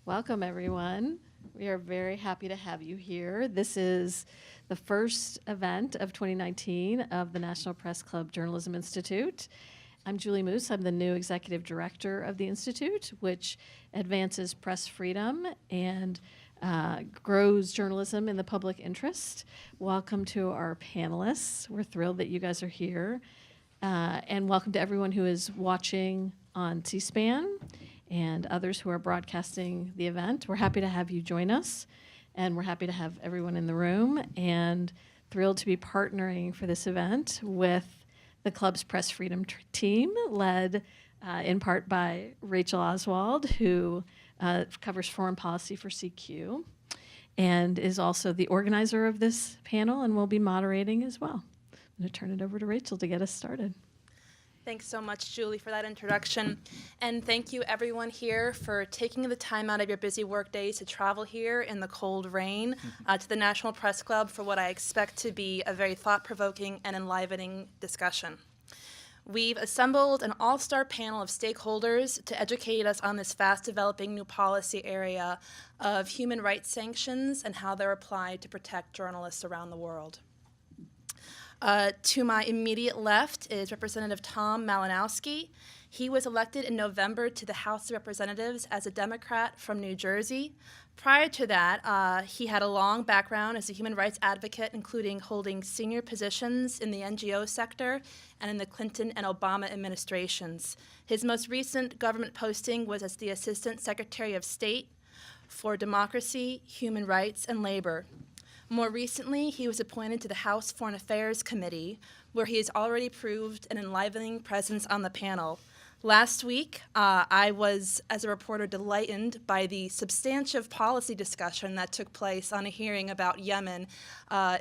Welcome, everyone. We are very happy to have you here. This is the first event of 2019 of the National Press Club Journalism Institute. I'm Julie Moose. I'm the new executive director of the Institute, which advances press freedom and grows journalism in the public interest. Welcome to our panelists. We're thrilled that you guys are here. And welcome to everyone who is watching on C-SPAN and others who are broadcasting the event. We're happy to have you join us, and we're happy to have everyone in the room, and thrilled to be partnering for this event with the club's press freedom team, led in part by Rachel Oswald, who covers foreign policy for CQ, and is also the organizer of this panel and will be moderating as well. I'm going to turn it over to Rachel to get us started. Thanks so much, Julie, for that introduction. And thank you, everyone here, for taking the time out of your busy work days to travel here in the cold rain to the National Press Club for what I expect to be a very thought-provoking and enlivening discussion. We've assembled an all-star panel of stakeholders to educate us on this fast-developing new policy area of human rights sanctions and how they're applied to protect journalists around the world. To my immediate left is Representative Tom Malinowski. He was elected in November to the House of Representatives as a Democrat from New Jersey. Prior to that, he had a long background as a human rights advocate, including holding senior positions in the NGO sector and in the Clinton and Obama administrations. His most recent government posting was as the Assistant Secretary of State for Democracy, Human Rights, and Labor. More recently, he was appointed to the House Foreign Affairs Committee, where he has already proved an enlivening presence on the panel. Last week, I was, as a reporter, delighted by the substantive policy discussion that took place on a hearing about Yemen,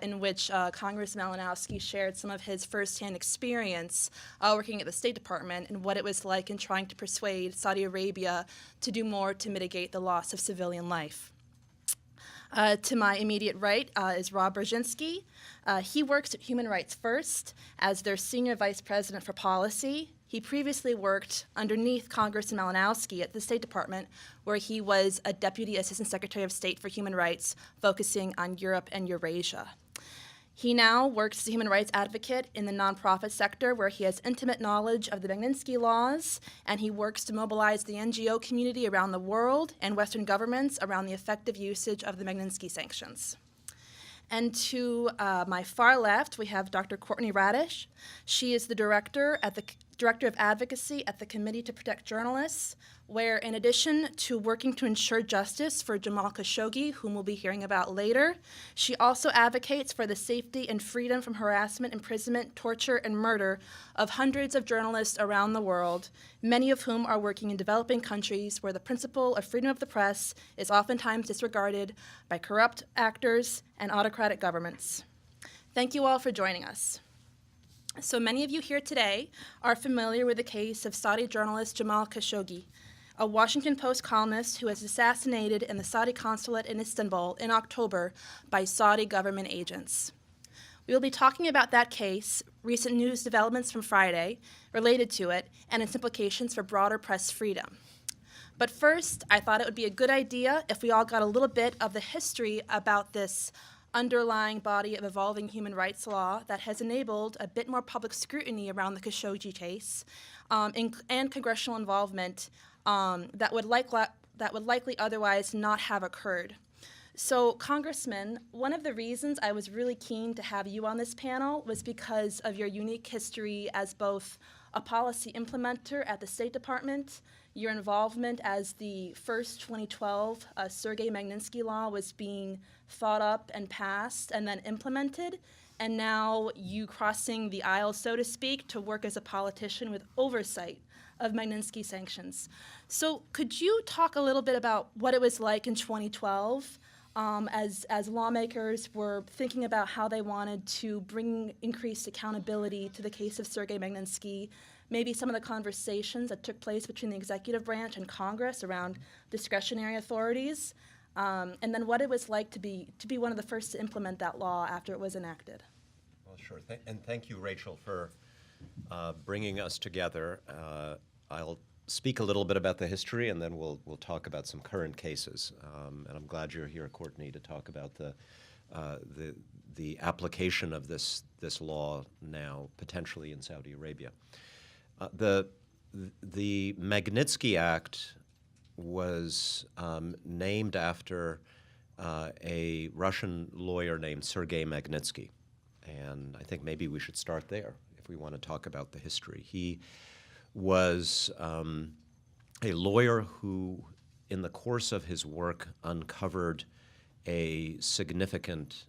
in which Congressman Malinowski shared some of his firsthand experience working at the State Department and what it was like in trying to persuade Saudi Arabia to do more to mitigate the loss of civilian life. To my immediate right is Rob Berschinski. He works at Human Rights First as their Senior Vice President for Policy. He previously worked underneath Congressman Malinowski at the State Department, where he was a Deputy Assistant Secretary of State for Human Rights, focusing on Europe and Eurasia. He now works as a human rights advocate in the nonprofit sector, where he has intimate knowledge of the Magnitsky laws, and he works to mobilize the NGO community around the world and Western governments around the effective usage of the Magnitsky sanctions. And to my far left, we have Dr. Courtney Radsch. She is the Director of Advocacy at the Committee to Protect Journalists, where in addition to working to ensure justice for Jamal Khashoggi, whom we'll be hearing about later, she also advocates for the safety and freedom from harassment, imprisonment, torture, and murder of hundreds of journalists around the world, many of whom are working in developing countries where the principle of freedom of the press is oftentimes disregarded by corrupt actors and autocratic governments. Thank you all for joining us. So many of you here today are familiar with the case of Saudi journalist Jamal Khashoggi, a Washington Post columnist who was assassinated in the Saudi consulate in Istanbul in October by Saudi government agents. We will be talking about that case, recent news developments from Friday related to it, and its implications for broader press freedom. But first, I thought it would be a good idea if we all got a little bit of the history about this underlying body of evolving human rights law that has enabled a bit more public scrutiny around the Khashoggi case and congressional involvement that would likely otherwise not have occurred. So, Congressman, one of the reasons I was really keen to have you on this panel was because of your unique history as both a policy implementer at the State Department, your involvement as the first 2012 Sergei Magnitsky law was being thought up and passed and then implemented, and now you crossing the aisle, so to speak, to work as a politician with oversight of Magnitsky sanctions. So could you talk a little bit about what it was like in 2012 as lawmakers were thinking about how they wanted to bring increased accountability to the case of Sergei Magnitsky, maybe some of the conversations that took place between the executive branch and Congress around discretionary authorities, and then what it was like to be one of the first to implement that law after it was enacted. Well, sure. And thank you, Rachel, for bringing us together. I'll speak a little bit about the history, and then we'll talk about some current cases. And I'm glad you're here, Courtney, to talk about the application of this law now potentially in Saudi Arabia. The Magnitsky Act was named after a Russian lawyer named Sergei Magnitsky, and I think maybe we should start there if we want to talk about the history. He was a lawyer who, in the course of his work, uncovered a significant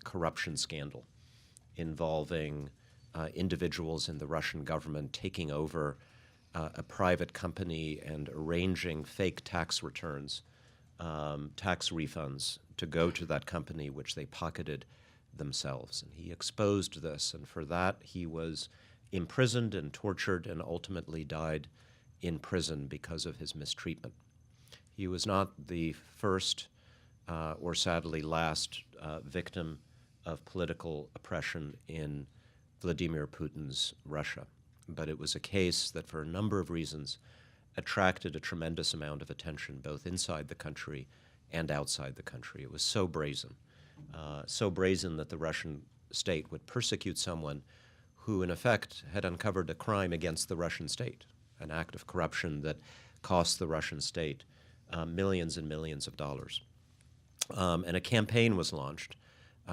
corruption scandal involving individuals in the Russian government taking over a private company and arranging fake tax returns, tax refunds, to go to that company, which they pocketed themselves. And he exposed this, and for that he was imprisoned and tortured and ultimately died in prison because of his mistreatment. He was not the first or sadly last victim of political oppression in Vladimir Putin's Russia, but it was a case that for a number of reasons attracted a tremendous amount of attention both inside the country and outside the country. It was so brazen that the Russian state would persecute someone who in effect had uncovered a crime against the Russian state, an act of corruption that cost the Russian state millions and millions of dollars. And a campaign was launched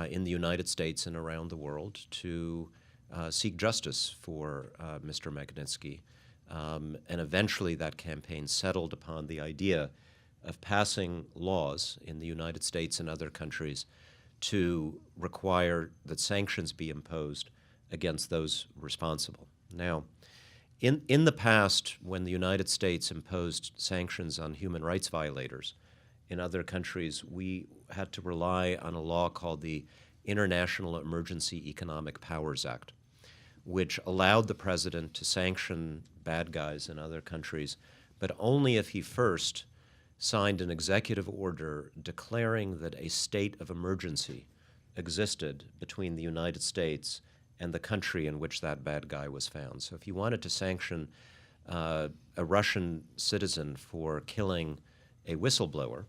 in the United States and around the world to seek justice for Mr. Magnitsky. And eventually that campaign settled upon the idea of passing laws in the United States and other countries to require that sanctions be imposed against those responsible. Now, in the past, when the United States imposed sanctions on human rights violators in other countries, we had to rely on a law called the International Emergency Economic Powers Act, which allowed the president to sanction bad guys in other countries, but only if he first signed an executive order declaring that a state of emergency existed between the United States and the country in which that bad guy was found. So if you wanted to sanction a Russian citizen for killing a whistleblower,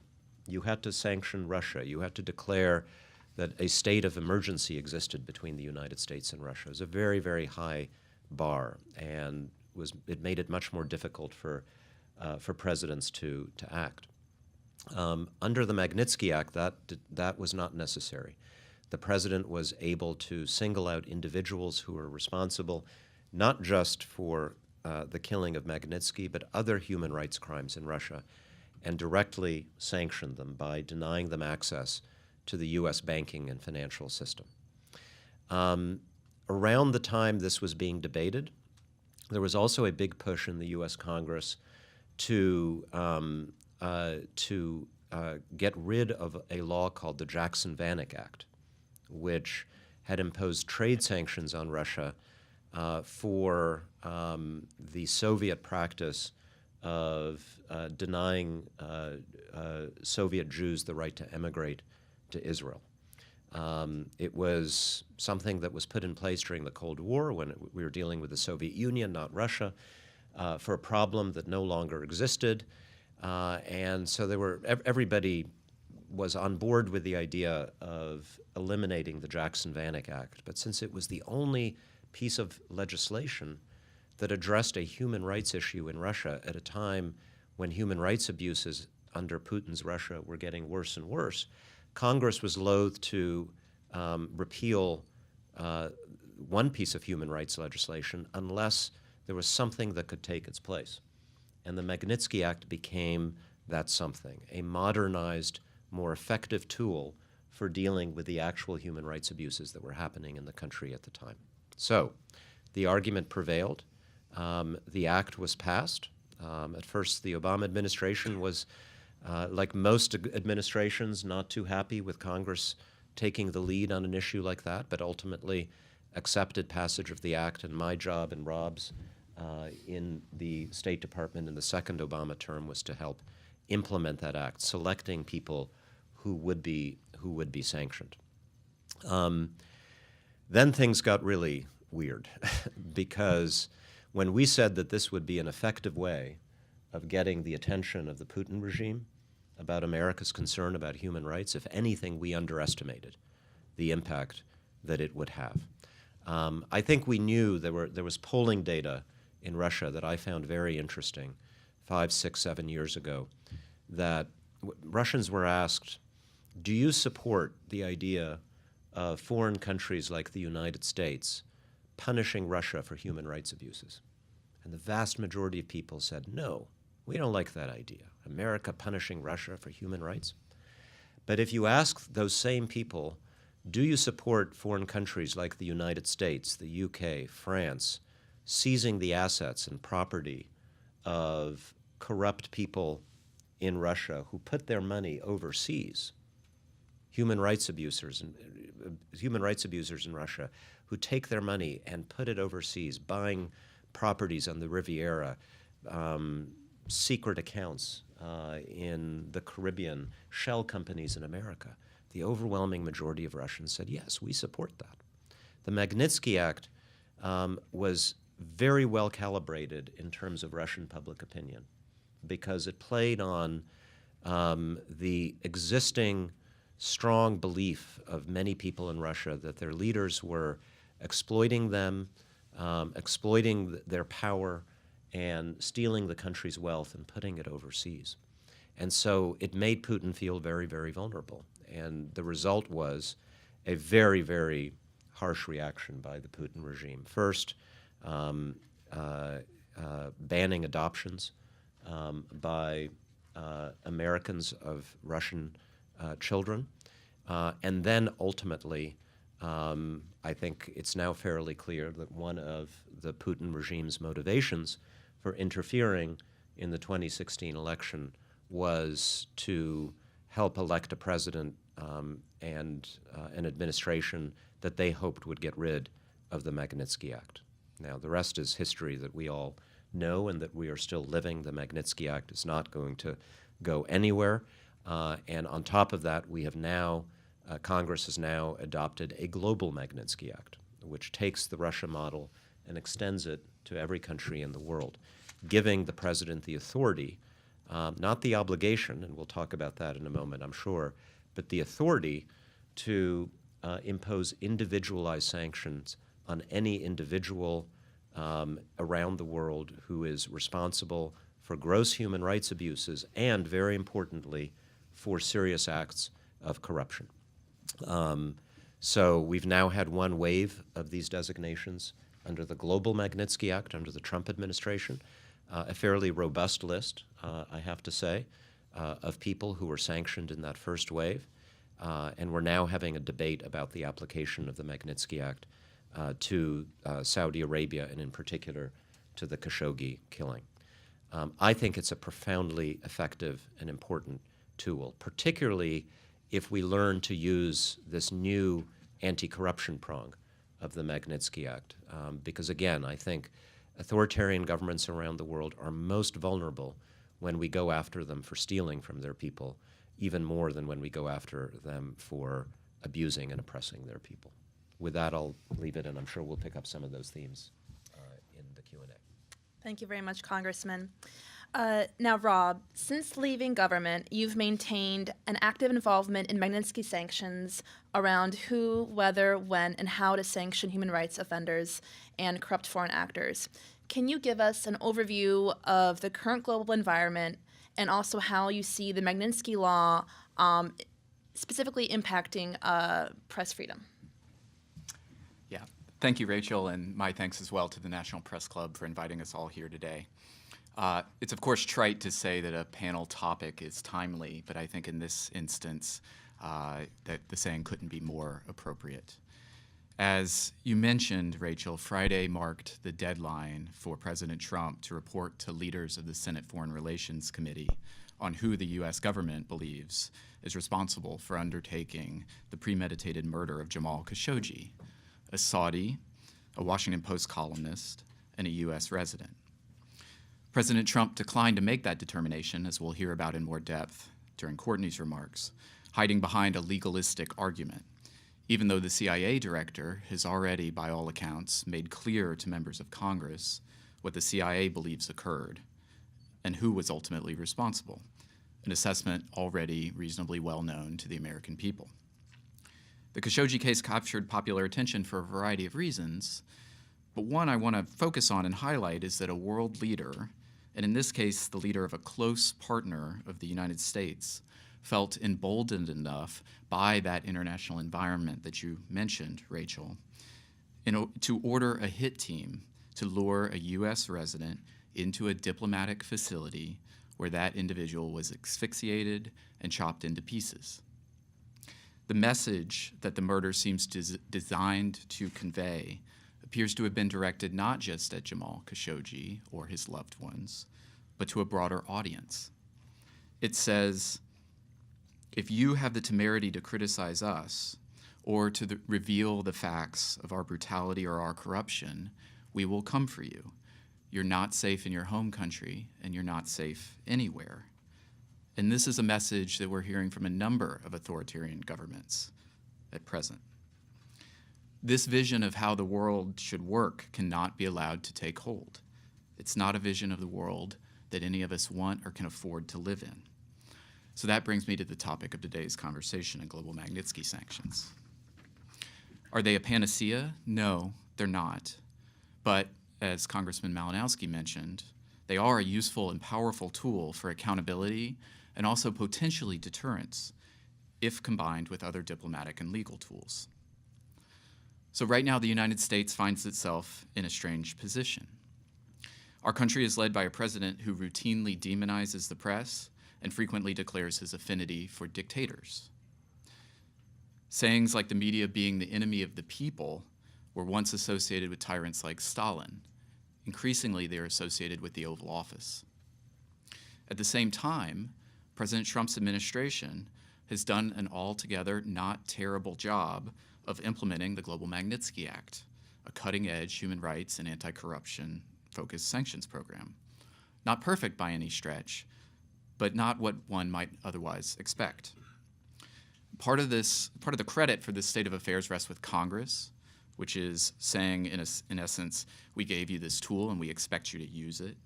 you had to sanction Russia. You had to declare that a state of emergency existed between the United States and Russia. It was a very, very high bar, and it made it much more difficult for presidents to act. Under the Magnitsky Act, that was not necessary. The president was able to single out individuals who were responsible, not just for the killing of Magnitsky, but other human rights crimes in Russia, and directly sanction them by denying them access to the U.S. banking and financial system. Around the time this was being debated, there was also a big push in the U.S. Congress to get rid of a law called the Jackson-Vanik Act, which had imposed trade sanctions on Russia for the Soviet practice of denying Soviet Jews the right to emigrate to Israel. It was something that was put in place during the Cold War when we were dealing with the Soviet Union, not Russia, for a problem that no longer existed. And so everybody was on board with the idea of eliminating the Jackson-Vanik Act. But since it was the only piece of legislation that addressed a human rights issue in Russia at a time when human rights abuses under Putin's Russia were getting worse and worse, Congress was loath to repeal one piece of human rights legislation unless there was something that could take its place. And the Magnitsky Act became that something, a modernized, more effective tool for dealing with the actual human rights abuses that were happening in the country at the time. So the argument prevailed. The act was passed. At first, the Obama administration was, like most administrations, not too happy with Congress taking the lead on an issue like that, but ultimately accepted passage of the act. And my job and Rob's in the State Department in the second Obama term was to help implement that act, selecting people who would be sanctioned. Then things got really weird because when we said that this would be an effective way of getting the attention of the Putin regime about America's concern about human rights, if anything, we underestimated the impact that it would have. I think we knew there was polling data in Russia that I found very interesting 5, 6, 7 years ago, that Russians were asked, do you support the idea of foreign countries like the United States punishing Russia for human rights abuses? And the vast majority of people said, no, we don't like that idea. America punishing Russia for human rights? But if you ask those same people, do you support foreign countries like the United States, the UK, France, seizing the assets and property of corrupt people in Russia who put their money overseas, human rights abusers in Russia who take their money and put it overseas, buying properties on the Riviera, secret accounts in the Caribbean, shell companies in America? The overwhelming majority of Russians said, yes, we support that. The Magnitsky Act was very well calibrated in terms of Russian public opinion because it played on the existing strong belief of many people in Russia that their leaders were exploiting them, exploiting their power, and stealing the country's wealth and putting it overseas. And so it made Putin feel very, very vulnerable. And the result was a very, very harsh reaction by the Putin regime. First, banning adoptions by Americans of Russian children. And then ultimately, I think it's now fairly clear that one of the Putin regime's motivations for interfering in the 2016 election was to help elect a president and an administration that they hoped would get rid of the Magnitsky Act. Now, the rest is history that we all know and that we are still living. The Magnitsky Act is not going to go anywhere. And on top of that, we have now, Congress has now adopted a global Magnitsky Act, which takes the Russia model and extends it to every country in the world, giving the president the authority, not the obligation, and we'll talk about that in a moment, I'm sure, but the authority to impose individualized sanctions on any individual around the world who is responsible for gross human rights abuses and, very importantly, for serious acts of corruption. So we've now had one wave of these designations under the global Magnitsky Act, under the Trump administration, a fairly robust list, I have to say, of people who were sanctioned in that first wave. And we're now having a debate about the application of the Magnitsky Act to Saudi Arabia, and in particular to the Khashoggi killing. I think it's a profoundly effective and important tool, particularly if we learn to use this new anti-corruption prong of the Magnitsky Act. Because again, I think authoritarian governments around the world are most vulnerable when we go after them for stealing from their people, even more than when we go after them for abusing and oppressing their people. With that, I'll leave it, and I'm sure we'll pick up some of those themes in the Q&A. Thank you very much, Congressman. Now, Rob, since leaving government, you've maintained an active involvement in Magnitsky sanctions around who, whether, when, and how to sanction human rights offenders and corrupt foreign actors. Can you give us an overview of the current global environment and also how you see the Magnitsky Law specifically impacting press freedom? Yeah, thank you, Rachel, and my thanks as well to the National Press Club for inviting us all here today. It's of course trite to say that a panel topic is timely, but I think in this instance that the saying couldn't be more appropriate. As you mentioned, Rachel, Friday marked the deadline for President Trump to report to leaders of the Senate Foreign Relations Committee on who the U.S. government believes is responsible for undertaking the premeditated murder of Jamal Khashoggi, a Saudi, a Washington Post columnist, and a U.S. resident. President Trump declined to make that determination, as we'll hear about in more depth during Courtney's remarks, hiding behind a legalistic argument, even though the CIA director has already, by all accounts, made clear to members of Congress what the CIA believes occurred, and who was ultimately responsible, an assessment already reasonably well known to the American people. The Khashoggi case captured popular attention for a variety of reasons, but one I want to focus on and highlight is that a world leader, and in this case the leader of a close partner of the United States, felt emboldened enough by that international environment that you mentioned, Rachel, to order a hit team to lure a U.S. resident into a diplomatic facility where that individual was asphyxiated and chopped into pieces. The message that the murder seems designed to convey appears to have been directed not just at Jamal Khashoggi or his loved ones, but to a broader audience. It says, if you have the temerity to criticize us or to reveal the facts of our brutality or our corruption, we will come for you. You're not safe in your home country, and you're not safe anywhere. And this is a message that we're hearing from a number of authoritarian governments at present. This vision of how the world should work cannot be allowed to take hold. It's not a vision of the world that any of us want or can afford to live in. So that brings me to the topic of today's conversation in global Magnitsky sanctions. Are they a panacea? No, they're not. But as Congressman Malinowski mentioned, they are a useful and powerful tool for accountability and also potentially deterrence if combined with other diplomatic and legal tools. So right now, the United States finds itself in a strange position. Our country is led by a president who routinely demonizes the press and frequently declares his affinity for dictators. Sayings like the media being the enemy of the people were once associated with tyrants like Stalin. Increasingly, they are associated with the Oval Office. At the same time, President Trump's administration has done an altogether not terrible job of implementing the global Magnitsky Act, a cutting-edge human rights and anti-corruption focused sanctions program. Not perfect by any stretch, but not what one might otherwise expect. Part of the credit for this state of affairs rests with Congress, which is saying, in essence, we gave you this tool and we expect you to use it.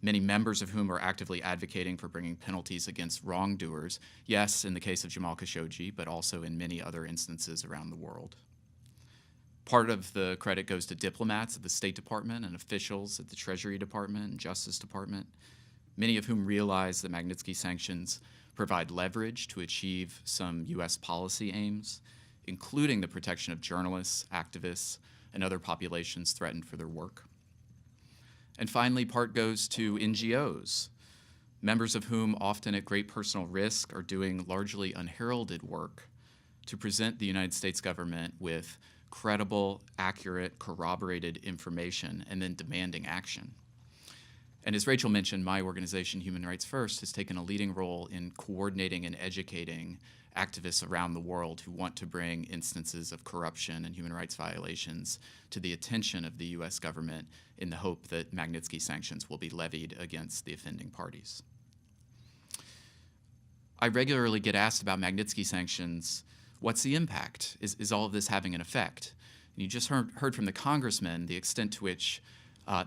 Many members of whom are actively advocating for bringing penalties against wrongdoers, yes, in the case of Jamal Khashoggi, but also in many other instances around the world. Part of the credit goes to diplomats at the State Department and officials at the Treasury Department and Justice Department, many of whom realize that Magnitsky sanctions provide leverage to achieve some U.S. policy aims, including the protection of journalists, activists, and other populations threatened for their work. And finally, part goes to NGOs, members of whom, often at great personal risk, are doing largely unheralded work to present the United States government with credible, accurate, corroborated information and then demanding action. And as Rachel mentioned, my organization, Human Rights First, has taken a leading role in coordinating and educating activists around the world who want to bring instances of corruption and human rights violations to the attention of the U.S. government in the hope that Magnitsky sanctions will be levied against the offending parties. I regularly get asked about Magnitsky sanctions. What's the impact? Is all of this having an effect? And you just heard from the congressman the extent to which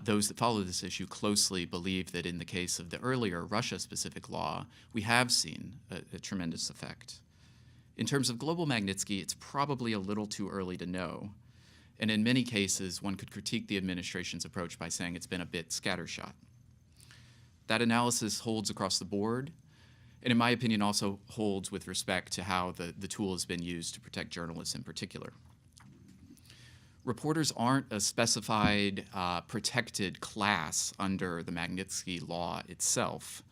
those that follow this issue closely believe that in the case of the earlier Russia-specific law, we have seen a tremendous effect. In terms of global Magnitsky, it's probably a little too early to know. And in many cases, one could critique the administration's approach by saying it's been a bit scattershot. That analysis holds across the board, and in my opinion also holds with respect to how the tool has been used to protect journalists in particular. Reporters aren't a specified protected class under the Magnitsky law itself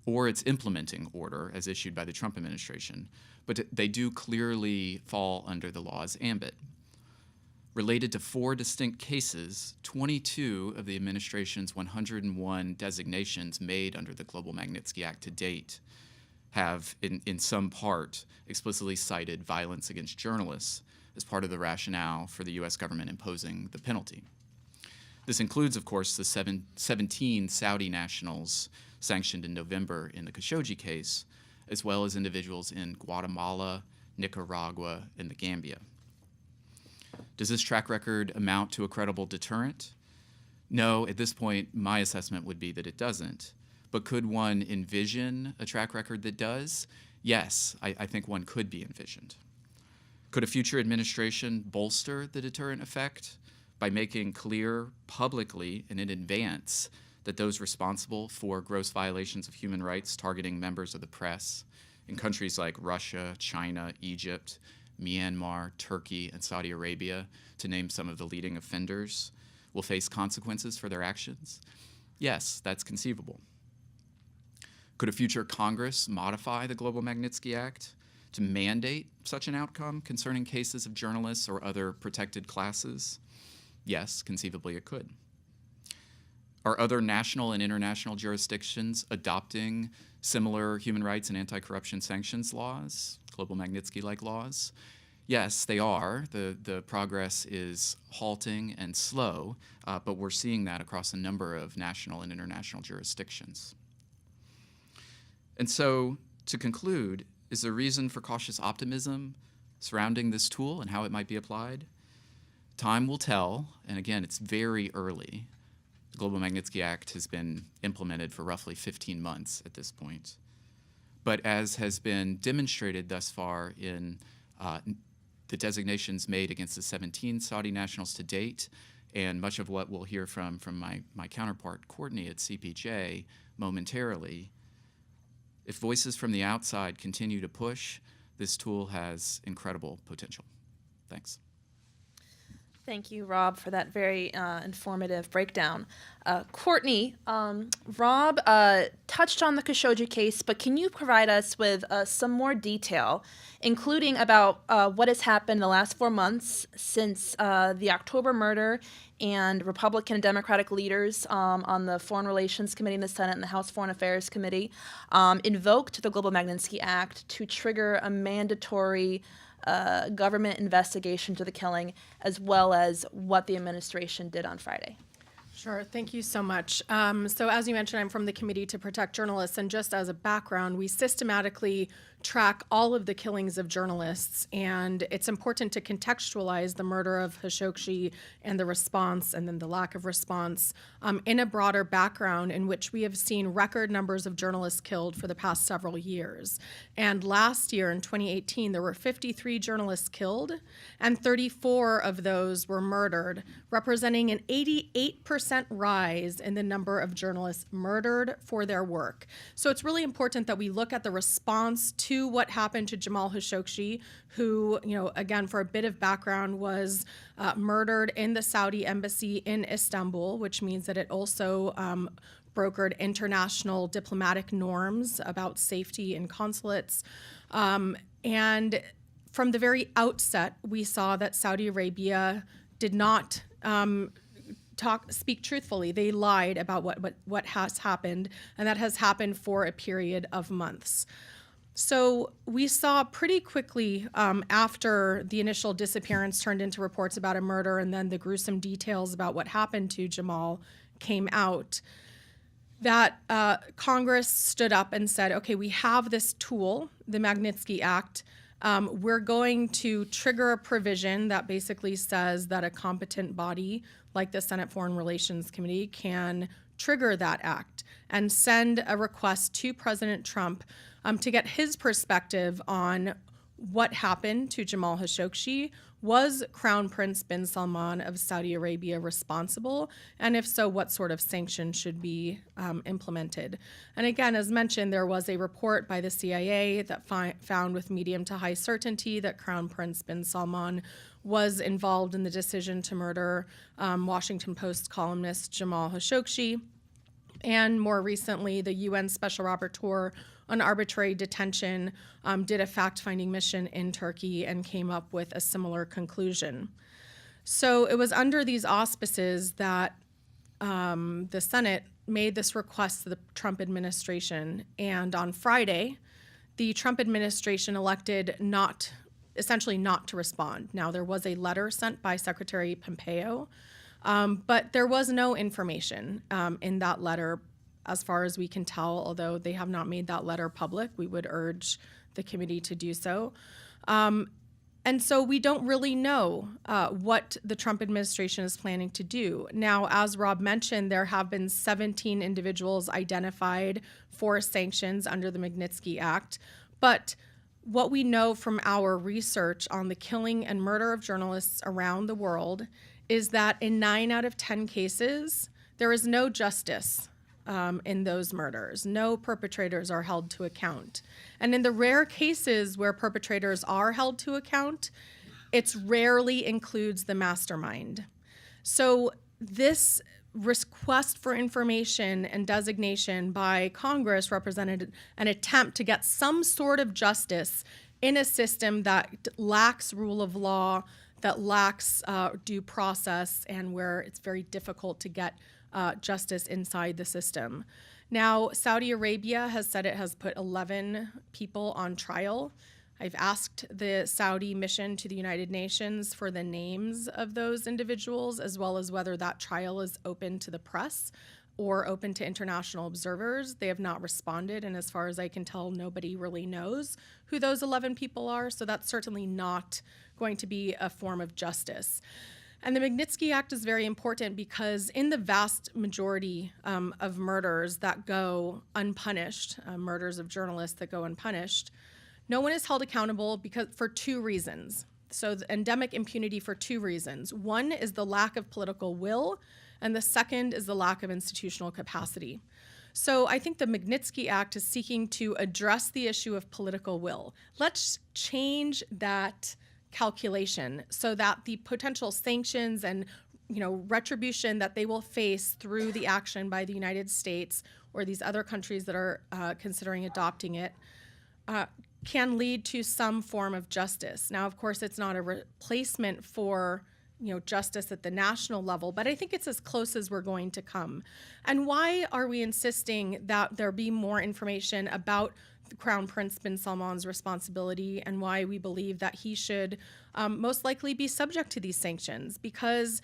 or its implementing order as issued by the Trump administration, but they do clearly fall under the law's ambit. Related to 4 distinct cases, 22 of the administration's 101 designations made under the Global Magnitsky Act to date have, in some part, explicitly cited violence against journalists as part of the rationale for the U.S. government imposing the penalty. This includes, of course, the 17 Saudi nationals sanctioned in November in the Khashoggi case, as well as individuals in Guatemala, Nicaragua, and the Gambia. Does this track record amount to a credible deterrent? No, at this point, my assessment would be that it doesn't. But could one envision a track record that does? Yes, I think one could be envisioned. Could a future administration bolster the deterrent effect by making clear publicly and in advance that those responsible for gross violations of human rights targeting members of the press in countries like Russia, China, Egypt, Myanmar, Turkey, and Saudi Arabia, to name some of the leading offenders, will face consequences for their actions? Yes, that's conceivable. Could a future Congress modify the Global Magnitsky Act to mandate such an outcome concerning cases of journalists or other protected classes? Yes, conceivably it could. Are other national and international jurisdictions adopting similar human rights and anti-corruption sanctions laws, Global Magnitsky-like laws? Yes, they are. The progress is halting and slow, but we're seeing that across a number of national and international jurisdictions. And so, to conclude, is there reason for cautious optimism surrounding this tool and how it might be applied? Time will tell, and again, it's very early. The Global Magnitsky Act has been implemented for roughly 15 months at this point. But as has been demonstrated thus far in the designations made against the 17 Saudi nationals to date, and much of what we'll hear from my counterpart, Courtney, at CPJ momentarily, if voices from the outside continue to push, this tool has incredible potential. Thanks. Thank you, Rob, for that very informative breakdown. Courtney, Rob touched on the Khashoggi case, but can you provide us with some more detail, including about what has happened in the last 4 months since the October murder and Republican and Democratic leaders on the Foreign Relations Committee in the Senate and the House Foreign Affairs Committee invoked the Global Magnitsky Act to trigger a mandatory government investigation to the killing, as well as what the administration did on Friday? Sure. Thank you so much. So as you mentioned, I'm from the Committee to Protect Journalists, and just as a background, we systematically track all of the killings of journalists, and it's important to contextualize the murder of Khashoggi and the response, and then the lack of response, in a broader background in which we have seen record numbers of journalists killed for the past several years. And last year, in 2018, there were 53 journalists killed, and 34 of those were murdered, representing an 88% rise in the number of journalists murdered for their work. So it's really important that we look at the response to what happened to Jamal Khashoggi, who, again, for a bit of background, was murdered in the Saudi embassy in Istanbul, which means that it also brokered international diplomatic norms about safety in consulates. And from the very outset, we saw that Saudi Arabia did not speak truthfully. They lied about what has happened, and that has happened for a period of months. So we saw pretty quickly after the initial disappearance turned into reports about a murder, and then the gruesome details about what happened to Jamal came out, that Congress stood up and said, okay, we have this tool, the Magnitsky Act. We're going to trigger a provision that basically says that a competent body like the Senate Foreign Relations Committee can trigger that act and send a request to President Trump to get his perspective on what happened to Jamal Khashoggi. Was Crown Prince bin Salman of Saudi Arabia responsible? And if so, what sort of sanctions should be implemented? And again, as mentioned, there was a report by the CIA that found with medium to high certainty that Crown Prince bin Salman was involved in the decision to murder Washington Post columnist Jamal Khashoggi. And more recently, the UN Special Rapporteur on arbitrary detention did a fact-finding mission in Turkey and came up with a similar conclusion. So it was under these auspices that the Senate made this request to the Trump administration. And on Friday, the Trump administration elected essentially not to respond. Now, there was a letter sent by Secretary Pompeo, but there was no information in that letter as far as we can tell, although they have not made that letter public. We would urge the committee to do so. And so we don't really know what the Trump administration is planning to do. Now, as Rob mentioned, there have been 17 individuals identified for sanctions under the Magnitsky Act. But what we know from our research on the killing and murder of journalists around the world is that in 9 out of 10 cases, there is no justice in those murders. No perpetrators are held to account. And in the rare cases where perpetrators are held to account, it rarely includes the mastermind. So this request for information and designation by Congress represented an attempt to get some sort of justice in a system that lacks rule of law, that lacks due process, and where it's very difficult to get justice inside the system. Now, Saudi Arabia has said it has put 11 people on trial. I've asked the Saudi mission to the United Nations for the names of those individuals, as well as whether that trial is open to the press or open to international observers. They have not responded, and as far as I can tell, nobody really knows who those 11 people are, so that's certainly not going to be a form of justice. And the Magnitsky Act is very important because in the vast majority of murders that go unpunished, murders of journalists that go unpunished, no one is held accountable for 2 reasons. So the endemic impunity for 2 reasons. One is the lack of political will, and the second is the lack of institutional capacity. So I think the Magnitsky Act is seeking to address the issue of political will. Let's change that calculation so that the potential sanctions and retribution that they will face through the action by the United States or these other countries that are considering adopting it can lead to some form of justice. Now, of course, it's not a replacement for justice at the national level, but I think it's as close as we're going to come. And why are we insisting that there be more information about the Crown Prince bin Salman's responsibility and why we believe that he should most likely be subject to these sanctions? Because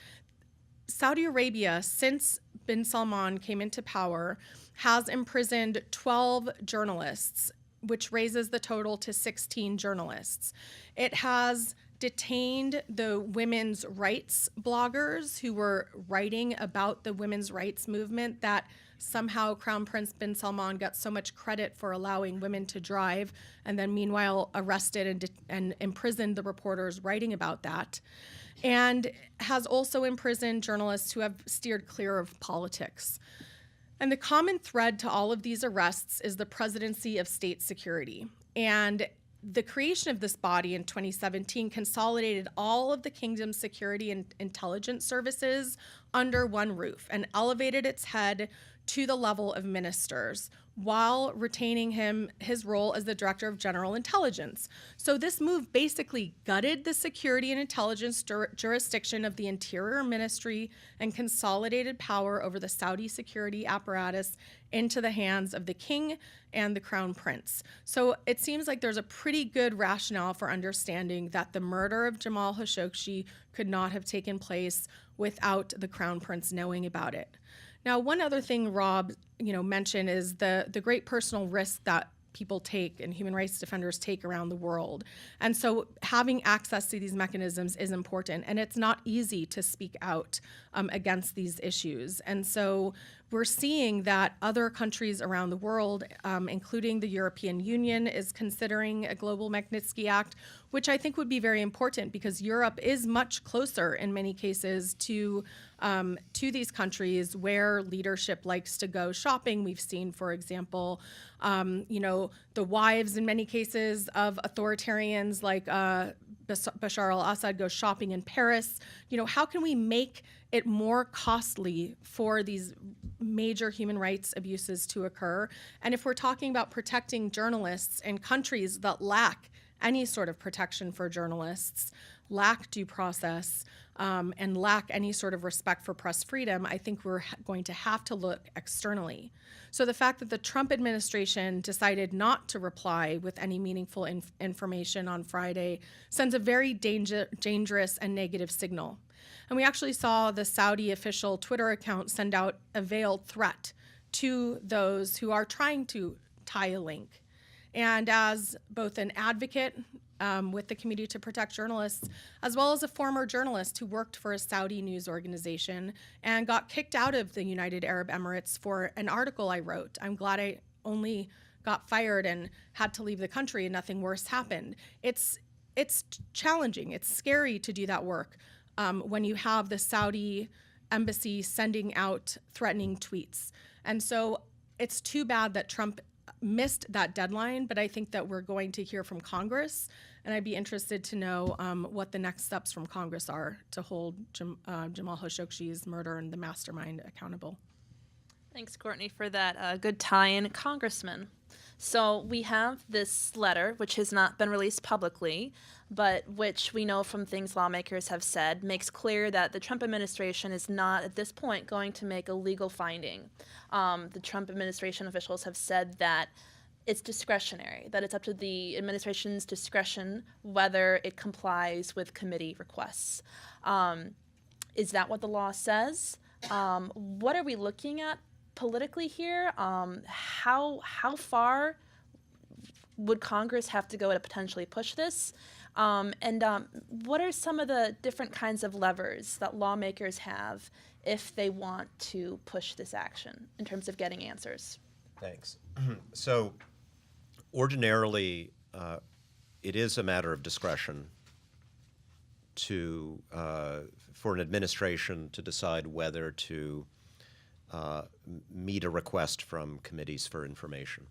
Saudi Arabia, since bin Salman came into power, has imprisoned 12 journalists, which raises the total to 16 journalists. It has detained the women's rights bloggers who were writing about the women's rights movement that somehow Crown Prince bin Salman got so much credit for allowing women to drive, and then meanwhile arrested and imprisoned the reporters writing about that, and has also imprisoned journalists who have steered clear of politics. And the common thread to all of these arrests is the presidency of state security. And the creation of this body in 2017 consolidated all of the kingdom's security and intelligence services under one roof and elevated its head to the level of ministers while retaining his role as the director of general intelligence. So this move basically gutted the security and intelligence jurisdiction of the Interior Ministry and consolidated power over the Saudi security apparatus into the hands of the king and the crown prince. So it seems like there's a pretty good rationale for understanding that the murder of Jamal Khashoggi could not have taken place without the crown prince knowing about it. Now, one other thing Rob, mentioned is the great personal risk that people take and human rights defenders take around the world. And so having access to these mechanisms is important, and it's not easy to speak out against these issues. And so we're seeing that other countries around the world, including the European Union, is considering a global Magnitsky Act, which I think would be very important because Europe is much closer in many cases to these countries where leadership likes to go shopping. We've seen, for example, the wives in many cases of authoritarians like Bashar al-Assad go shopping in Paris. How can we make it more costly for these major human rights abuses to occur? And if we're talking about protecting journalists in countries that lack any sort of protection for journalists, lack due process, and lack any sort of respect for press freedom, I think we're going to have to look externally. So the fact that the Trump administration decided not to reply with any meaningful information on Friday sends a very dangerous and negative signal. And we actually saw the Saudi official Twitter account send out a veiled threat to those who are trying to tie a link. And as both an advocate with the Committee to Protect Journalists, as well as a former journalist who worked for a Saudi news organization and got kicked out of the United Arab Emirates for an article I wrote. I'm glad I only got fired and had to leave the country and nothing worse happened. It's challenging. It's scary to do that work when you have the Saudi embassy sending out threatening tweets. And so it's too bad that Trump missed that deadline, but I think that we're going to hear from Congress, and I'd be interested to know what the next steps from Congress are to hold Jamal Khashoggi's murder and the mastermind accountable. Thanks, Courtney, for that good tie-in, Congressman. So we have this letter, which has not been released publicly, but which we know from things lawmakers have said, makes clear that the Trump administration is not, at this point, going to make a legal finding. The Trump administration officials have said that it's discretionary, that it's up to the administration's discretion whether it complies with committee requests. Is that what the law says? What are we looking at politically here? How far would Congress have to go to potentially push this? What are some of the different kinds of levers that lawmakers have if they want to push this action in terms of getting answers? Thanks. So ordinarily, it is a matter of discretion for an administration to decide whether to meet a request from committees for information.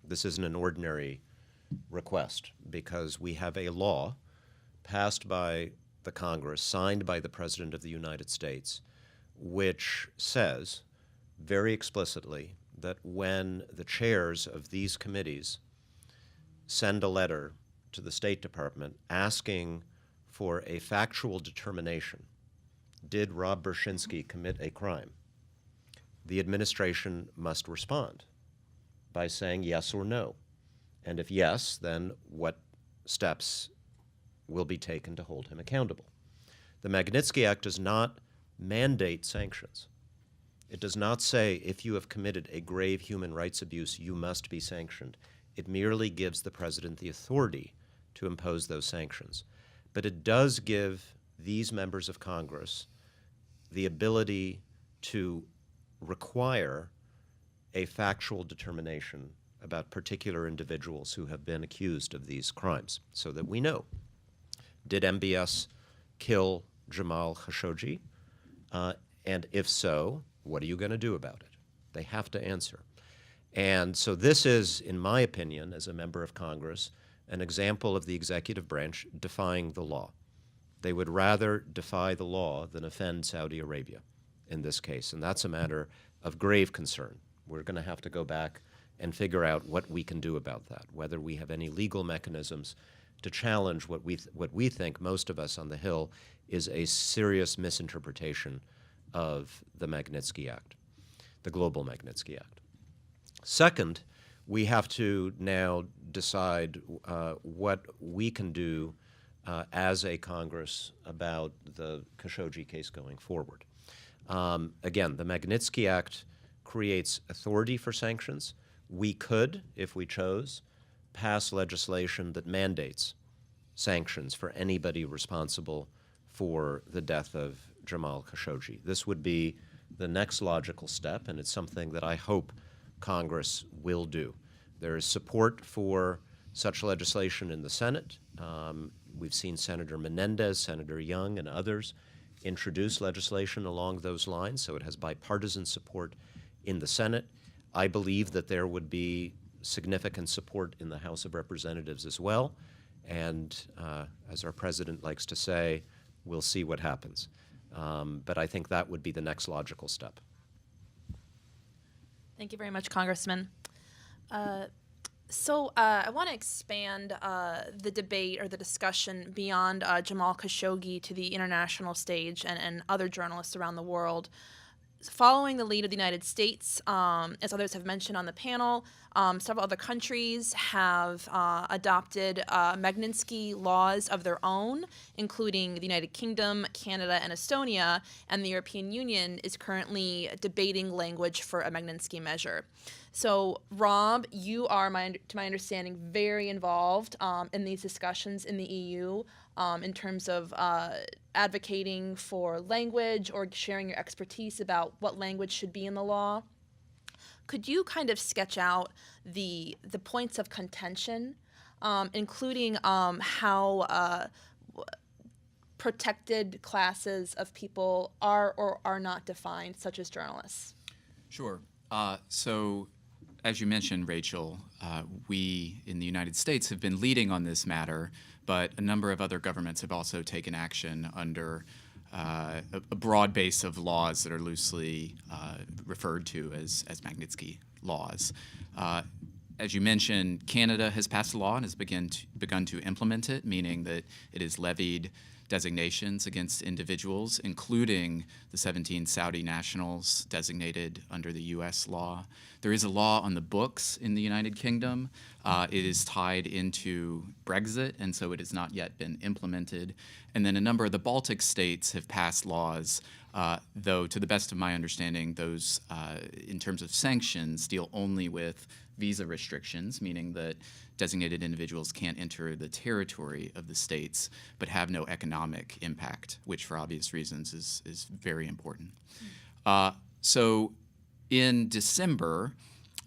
This isn't an ordinary request because we have a law passed by the Congress, signed by the President of the United States, which says very explicitly that when the chairs of these committees send a letter to the State Department asking for a factual determination, did Rob Berschinski commit a crime, the administration must respond by saying yes or no. And if yes, then what steps will be taken to hold him accountable? The Magnitsky Act does not mandate sanctions. It does not say if you have committed a grave human rights abuse, you must be sanctioned. It merely gives the president the authority to impose those sanctions. But it does give these members of Congress the ability to require a factual determination about particular individuals who have been accused of these crimes so that we know, did MBS kill Jamal Khashoggi? And if so, what are you going to do about it? They have to answer. And so this is, in my opinion, as a member of Congress, an example of the executive branch defying the law. They would rather defy the law than offend Saudi Arabia in this case, and that's a matter of grave concern. We're going to have to go back and figure out what we can do about that, whether we have any legal mechanisms to challenge what we think, most of us on the Hill, is a serious misinterpretation of the Magnitsky Act, the global Magnitsky Act. Second, we have to now decide what we can do as a Congress about the Khashoggi case going forward. Again, the Magnitsky Act creates authority for sanctions. We could, if we chose, pass legislation that mandates sanctions for anybody responsible for the death of Jamal Khashoggi. This would be the next logical step, and it's something that I hope Congress will do. There is support for such legislation in the Senate. We've seen Senator Menendez, Senator Young, and others introduce legislation along those lines, so it has bipartisan support in the Senate. I believe that there would be significant support in the House of Representatives as well, and as our president likes to say, we'll see what happens. But I think that would be the next logical step. Thank you very much, Congressman. I want to expand the debate or the discussion beyond Jamal Khashoggi to the international stage and other journalists around the world. following the lead of the United States, as others have mentioned on the panel, several other countries have adopted Magnitsky laws of their own, including the United Kingdom, Canada, and Estonia, and the European Union is currently debating language for a Magnitsky measure. So, Rob, you are, to my understanding, very involved in these discussions in the EU in terms of advocating for language or sharing your expertise about what language should be in the law. Could you kind of sketch out the points of contention, including how protected classes of people are or are not defined, such as journalists? Sure. So, as you mentioned, Rachel, we in the United States have been leading on this matter, but a number of other governments have also taken action under a broad base of laws that are loosely referred to as Magnitsky laws. As you mentioned, Canada has passed a law and has begun to implement it, meaning that it has levied designations against individuals, including the 17 Saudi nationals designated under the U.S. law. There is a law on the books in the United Kingdom. It is tied into Brexit, and so it has not yet been implemented. And then a number of the Baltic states have passed laws, though to the best of my understanding, those, in terms of sanctions, deal only with visa restrictions, meaning that designated individuals can't enter the territory of the states but have no economic impact, which for obvious reasons is very important. So in December,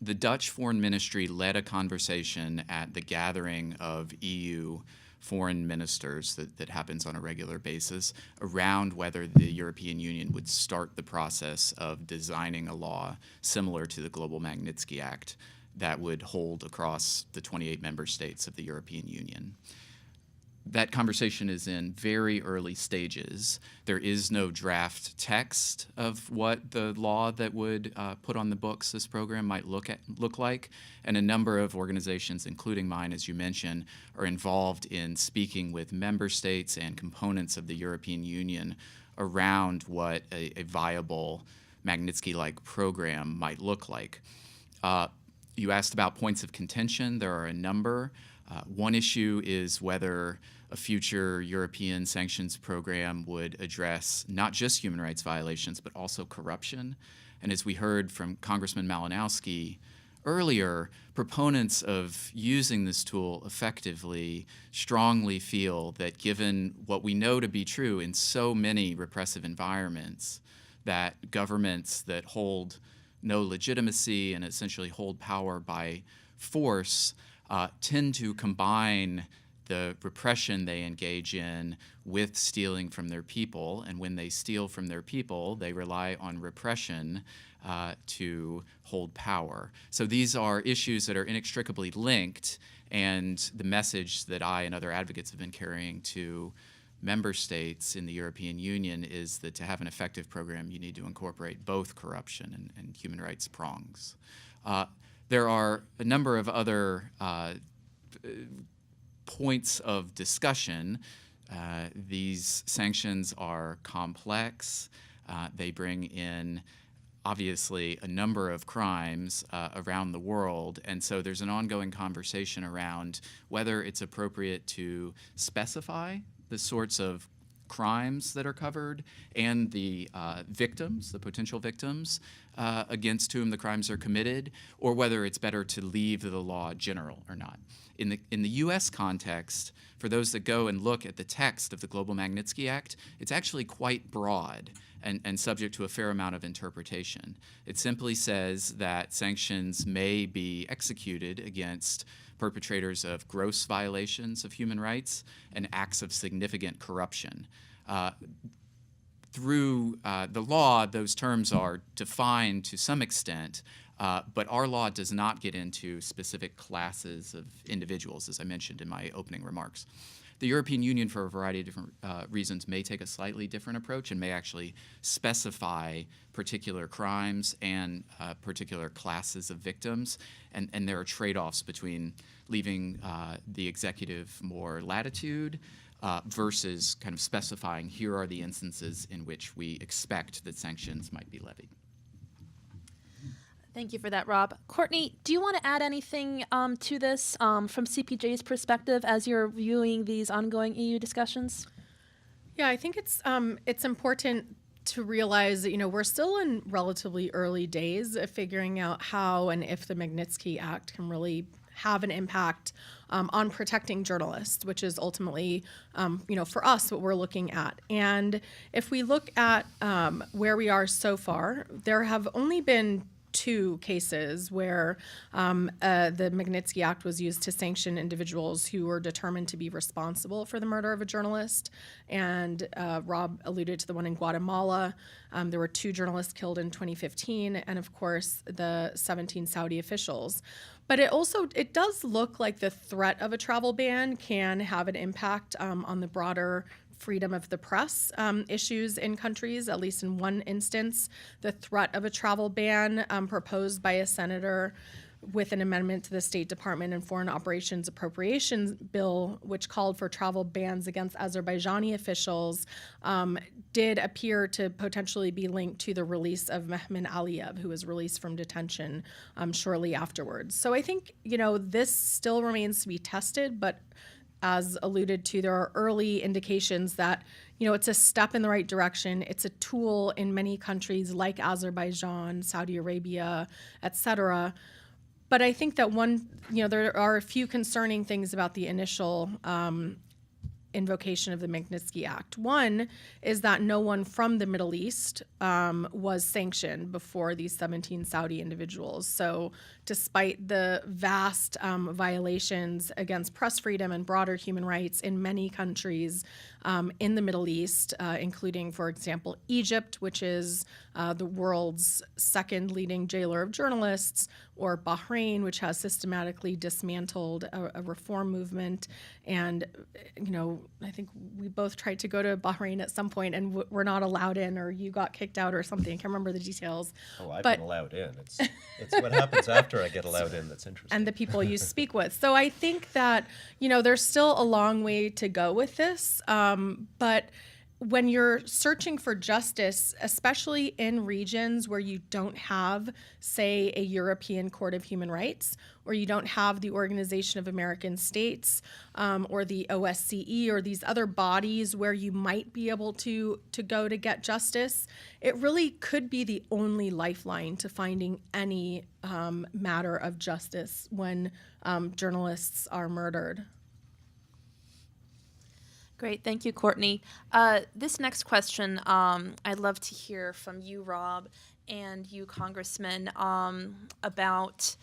the Dutch Foreign Ministry led a conversation at the gathering of EU foreign ministers that happens on a regular basis around whether the European Union would start the process of designing a law similar to the Global Magnitsky Act that would hold across the 28 member states of the European Union. That conversation is in very early stages. There is no draft text of what the law that would put on the books this program might look like, and a number of organizations, including mine, as you mentioned, are involved in speaking with member states and components of the European Union around what a viable Magnitsky-like program might look like. You asked about points of contention. There are a number. One issue is whether a future European sanctions program would address not just human rights violations, but also corruption. And as we heard from Congressman Malinowski earlier, proponents of using this tool effectively strongly feel that given what we know to be true in so many repressive environments, that governments that hold no legitimacy and essentially hold power by force tend to combine the repression they engage in with stealing from their people. And when they steal from their people, they rely on repression to hold power. So these are issues that are inextricably linked, and the message that I and other advocates have been carrying to member states in the European Union is that to have an effective program, you need to incorporate both corruption and human rights prongs. There are a number of other points of discussion. These sanctions are complex. They bring in, obviously, a number of crimes around the world, and so there's an ongoing conversation around whether it's appropriate to specify the sorts of crimes that are covered and the victims, the potential victims against whom the crimes are committed, or whether it's better to leave the law general or not. In the U.S. context, for those that go and look at the text of the Global Magnitsky Act, it's actually quite broad and subject to a fair amount of interpretation. It simply says that sanctions may be executed against perpetrators of gross violations of human rights and acts of significant corruption. Through the law, those terms are defined to some extent, but our law does not get into specific classes of individuals, as I mentioned in my opening remarks. The European Union, for a variety of different reasons, may take a slightly different approach and may actually specify particular crimes and particular classes of victims, and there are trade-offs between leaving the executive more latitude versus kind of specifying here are the instances in which we expect that sanctions might be levied. Thank you for that, Rob. Courtney, do you want to add anything to this from CPJ's perspective as you're viewing these ongoing EU discussions? Yeah, I think it's important to realize that, we're still in relatively early days of figuring out how and if the Magnitsky Act can really have an impact on protecting journalists, which is ultimately, for us, what we're looking at. And if we look at where we are so far, there have only been 2 cases where the Magnitsky Act was used to sanction individuals who were determined to be responsible for the murder of a journalist. And Rob alluded to the one in Guatemala. There were 2 journalists killed in 2015, and of course, the 17 Saudi officials. But it does look like the threat of a travel ban can have an impact on the broader freedom of the press issues in countries. At least in one instance, the threat of a travel ban proposed by a senator with an amendment to the State Department and Foreign Operations Appropriations Bill, which called for travel bans against Azerbaijani officials, did appear to potentially be linked to the release of Mehman Aliyev, who was released from detention shortly afterwards. So I think, this still remains to be tested, but as alluded to, there are early indications that, it's a step in the right direction. It's a tool in many countries like Azerbaijan, Saudi Arabia, et cetera. But I think that there are a few concerning things about the initial invocation of the Magnitsky Act. One is that no one from the Middle East was sanctioned before these 17 Saudi individuals. So despite the vast violations against press freedom and broader human rights in many countries in the Middle East, including, for example, Egypt, which is the world's second leading jailer of journalists, or Bahrain, which has systematically dismantled a reform movement. And, I think we both tried to go to Bahrain at some point and we're not allowed in, or you got kicked out or something. I can't remember the details. Oh, I've been allowed in. It's what happens after I get allowed in that's interesting. And the people you speak with. So I think that, there's still a long way to go with this. But when you're searching for justice, especially in regions where you don't have, say, a European Court of Human Rights, or you don't have the Organization of American States, or the OSCE, or these other bodies where you might be able to go to get justice, it really could be the only lifeline to finding any matter of justice when journalists are murdered. Great, thank you, Courtney. This next question, I'd love to hear from you, Rob, and you, Congressman, about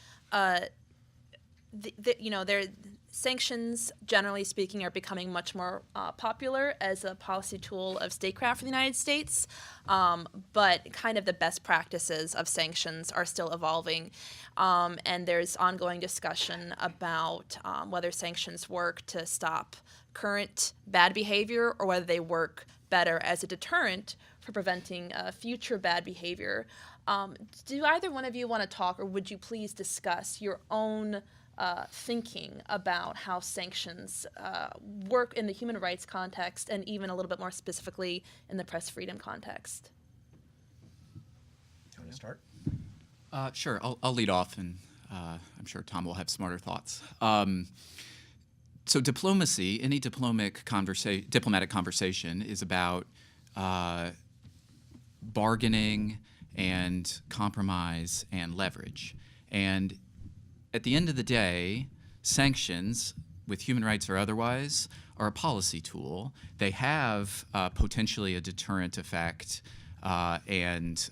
their sanctions, generally speaking, are becoming much more popular as a policy tool of statecraft for the United States, but kind of the best practices of sanctions are still evolving, and there's ongoing discussion about whether sanctions work to stop current bad behavior or whether they work better as a deterrent for preventing future bad behavior. Do either one of you want to talk, or would you please discuss your own thinking about how sanctions work in the human rights context, and even a little bit more specifically in the press freedom context? You want to start? Sure, I'll lead off, and I'm sure Tom will have smarter thoughts. So diplomacy, any diplomatic conversation is about bargaining and compromise and leverage. And at the end of the day, sanctions, with human rights or otherwise, are a policy tool. They have potentially a deterrent effect and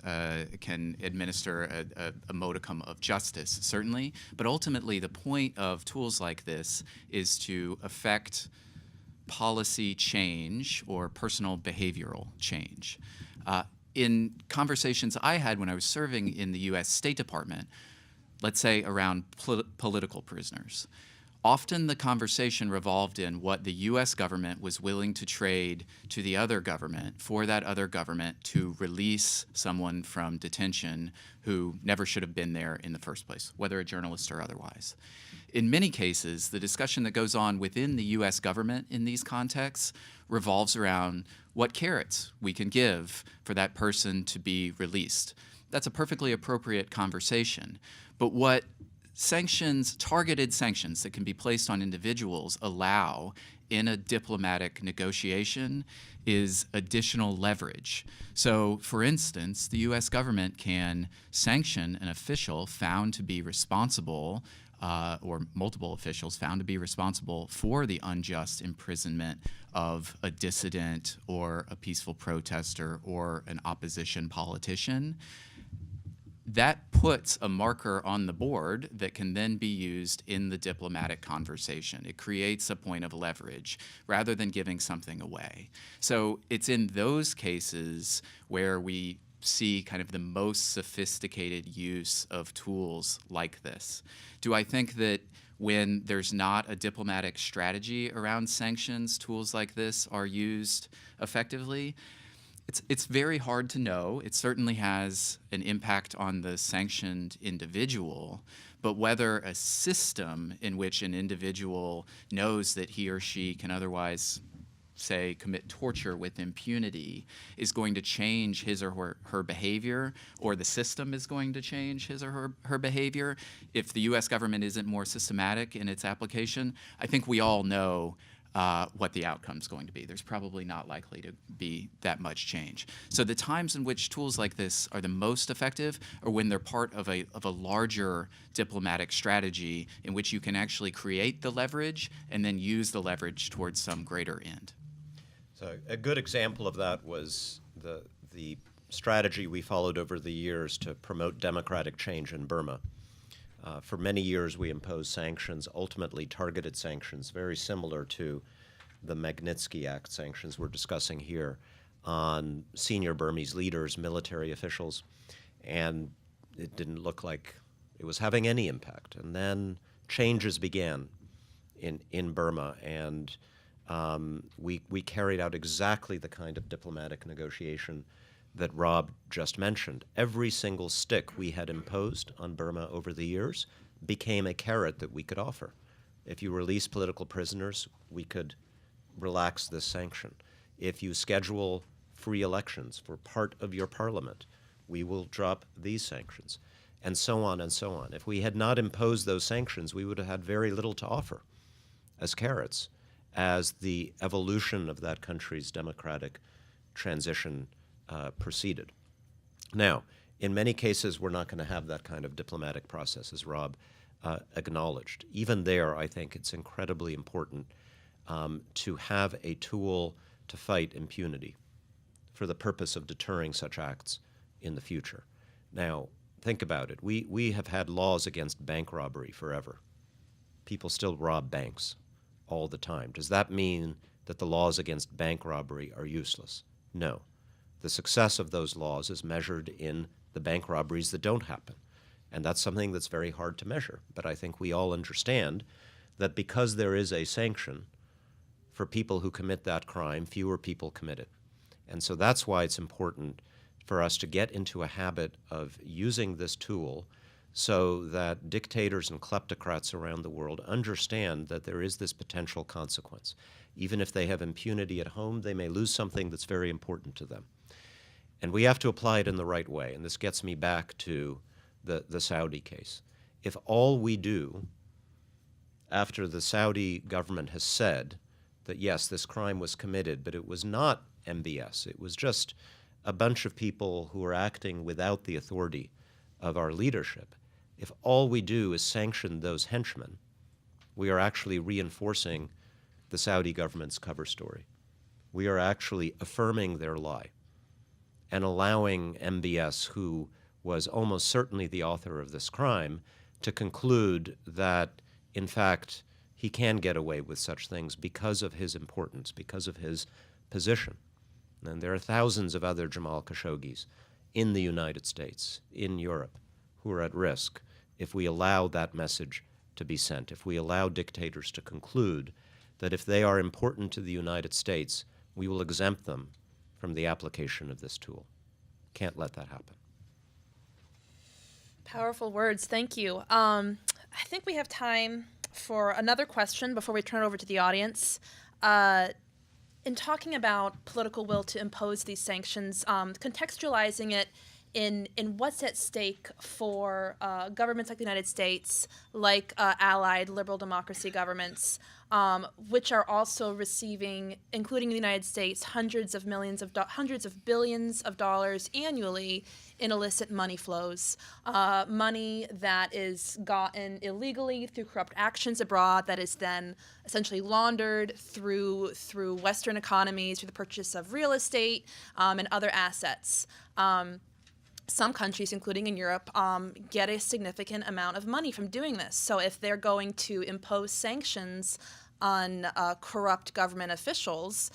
can administer a modicum of justice, certainly. But ultimately, the point of tools like this is to affect policy change or personal behavioral change. In conversations I had when I was serving in the U.S. State Department, let's say around political prisoners, often the conversation revolved in what the U.S. government was willing to trade to the other government for that other government to release someone from detention who never should have been there in the first place, whether a journalist or otherwise. In many cases, the discussion that goes on within the U.S. government in these contexts revolves around what carrots we can give for that person to be released. that's a perfectly appropriate conversation. But what sanctions, targeted sanctions that can be placed on individuals allow in a diplomatic negotiation is additional leverage. So, for instance, the U.S. government can sanction an official found to be responsible, or multiple officials found to be responsible for the unjust imprisonment of a dissident or a peaceful protester or an opposition politician. That puts a marker on the board that can then be used in the diplomatic conversation. It creates a point of leverage rather than giving something away. So it's in those cases where we see kind of the most sophisticated use of tools like this. Do I think that when there's not a diplomatic strategy around sanctions, tools like this are used effectively? It's very hard to know. It certainly has an impact on the sanctioned individual, but whether a system in which an individual knows that he or she can otherwise, say, commit torture with impunity is going to change his or her behavior, or the system is going to change his or her behavior, if the U.S. government isn't more systematic in its application, I think we all know what the outcome is going to be. There's probably not likely to be that much change. So the times in which tools like this are the most effective are when they're part of a larger diplomatic strategy in which you can actually create the leverage and then use the leverage towards some greater end. So a good example of that was the strategy we followed over the years to promote democratic change in Burma. For many years, we imposed sanctions, ultimately targeted sanctions, very similar to the Magnitsky Act sanctions we're discussing here, on senior Burmese leaders, military officials, and it didn't look like it was having any impact. And then changes began in Burma, and we carried out exactly the kind of diplomatic negotiation that Rob just mentioned. Every single stick we had imposed on Burma over the years became a carrot that we could offer. If you release political prisoners, we could relax this sanction. If you schedule free elections for part of your parliament, we will drop these sanctions, and so on and so on. If we had not imposed those sanctions, we would have had very little to offer as carrots as the evolution of that country's democratic transition proceeded. Now, in many cases, we're not going to have that kind of diplomatic process, as Rob acknowledged. Even there, I think it's incredibly important to have a tool to fight impunity for the purpose of deterring such acts in the future. Now, think about it. We have had laws against bank robbery forever. People still rob banks all the time. Does that mean that the laws against bank robbery are useless? No. The success of those laws is measured in the bank robberies that don't happen. And that's something that's very hard to measure. But I think we all understand that because there is a sanction for people who commit that crime, fewer people commit it. And so that's why it's important for us to get into a habit of using this tool so that dictators and kleptocrats around the world understand that there is this potential consequence. Even if they have impunity at home, they may lose something that's very important to them. And we have to apply it in the right way. And this gets me back to the Saudi case. If all we do after the Saudi government has said that, yes, this crime was committed, but it was not MBS, it was just a bunch of people who are acting without the authority of our leadership, if all we do is sanction those henchmen, we are actually reinforcing the Saudi government's cover story. We are actually affirming their lie and allowing MBS, who was almost certainly the author of this crime, to conclude that, in fact, he can get away with such things because of his importance, because of his position. And there are thousands of other Jamal Khashoggis in the United States, in Europe, who are at risk if we allow that message to be sent, if we allow dictators to conclude that if they are important to the United States, we will exempt them from the application of this tool. Can't let that happen. Powerful words. Thank you. I think we have time for another question before we turn it over to the audience. In talking about political will to impose these sanctions, contextualizing it in what's at stake for governments like the United States, like allied liberal democracy governments, which are also receiving, including the United States, hundreds of billions of dollars annually in illicit money flows, money that is gotten illegally through corrupt actions abroad that is then essentially laundered through Western economies, through the purchase of real estate and other assets. Some countries, including in Europe, get a significant amount of money from doing this. So if they're going to impose sanctions on corrupt government officials,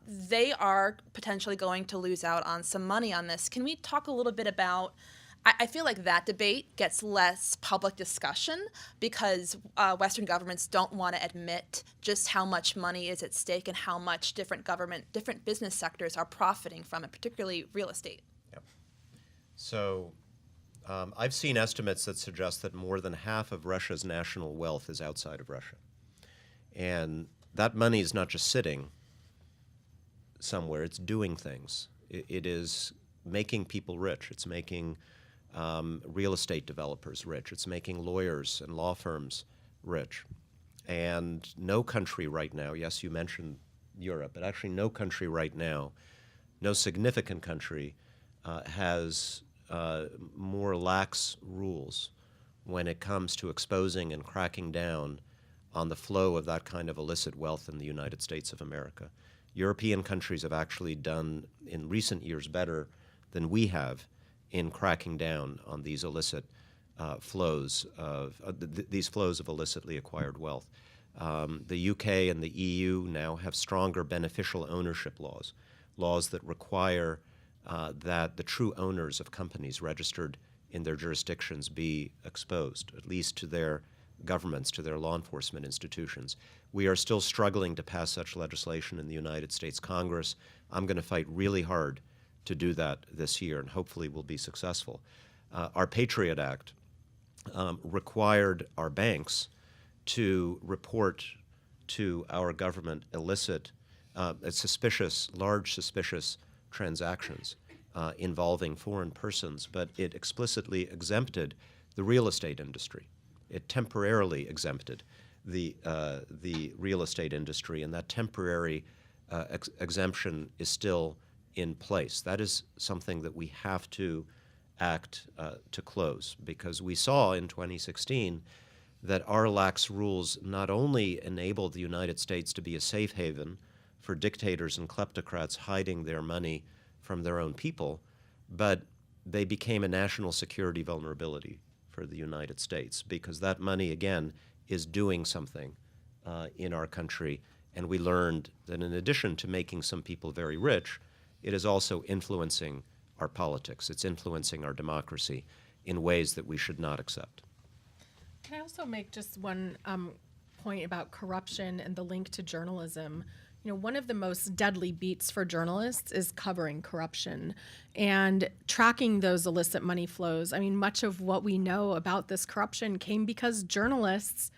they are potentially going to lose out on some money on this. Can we talk a little bit about, I feel like that debate gets less public discussion because Western governments don't want to admit just how much money is at stake and how much different business sectors are profiting from it, particularly real estate. So I've seen estimates that suggest that more than half of Russia's national wealth is outside of Russia. And that money is not just sitting somewhere, it's doing things. It is making people rich. It's making real estate developers rich. It's making lawyers and law firms rich. And no country right now, yes, you mentioned Europe, but actually no country right now, no significant country has more lax rules when it comes to exposing and cracking down on the flow of that kind of illicit wealth in the United States of America. European countries have actually done in recent years better than we have in cracking down on these illicit flows of these flows of illicitly acquired wealth. The UK and the EU now have stronger beneficial ownership laws that require that the true owners of companies registered in their jurisdictions be exposed, at least to their governments, to their law enforcement institutions. We are still struggling to pass such legislation in the United States Congress. I'm going to fight really hard to do that this year, and hopefully we'll be successful. Our Patriot Act required our banks to report to our government illicit, large suspicious transactions involving foreign persons, but it explicitly exempted the real estate industry. It temporarily exempted the real estate industry, and that temporary exemption is still in place. That is something that we have to act to close, because we saw in 2016 that our lax rules not only enabled the United States to be a safe haven for dictators and kleptocrats hiding their money from their own people, but they became a national security vulnerability for the United States, because that money, again, is doing something in our country. And we learned that in addition to making some people very rich, it is also influencing our politics. It's influencing our democracy in ways that we should not accept. Can I also make just one point about corruption and the link to journalism? You know, one of the most deadly beats for journalists is covering corruption and tracking those illicit money flows. I mean, much of what we know about this corruption came because journalists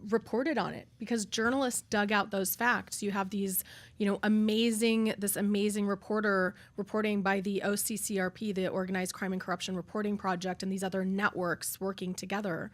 reported on it, because journalists dug out those facts. You have these, this amazing reporter reporting by the OCCRP, the Organized Crime and Corruption Reporting Project, and these other networks working together.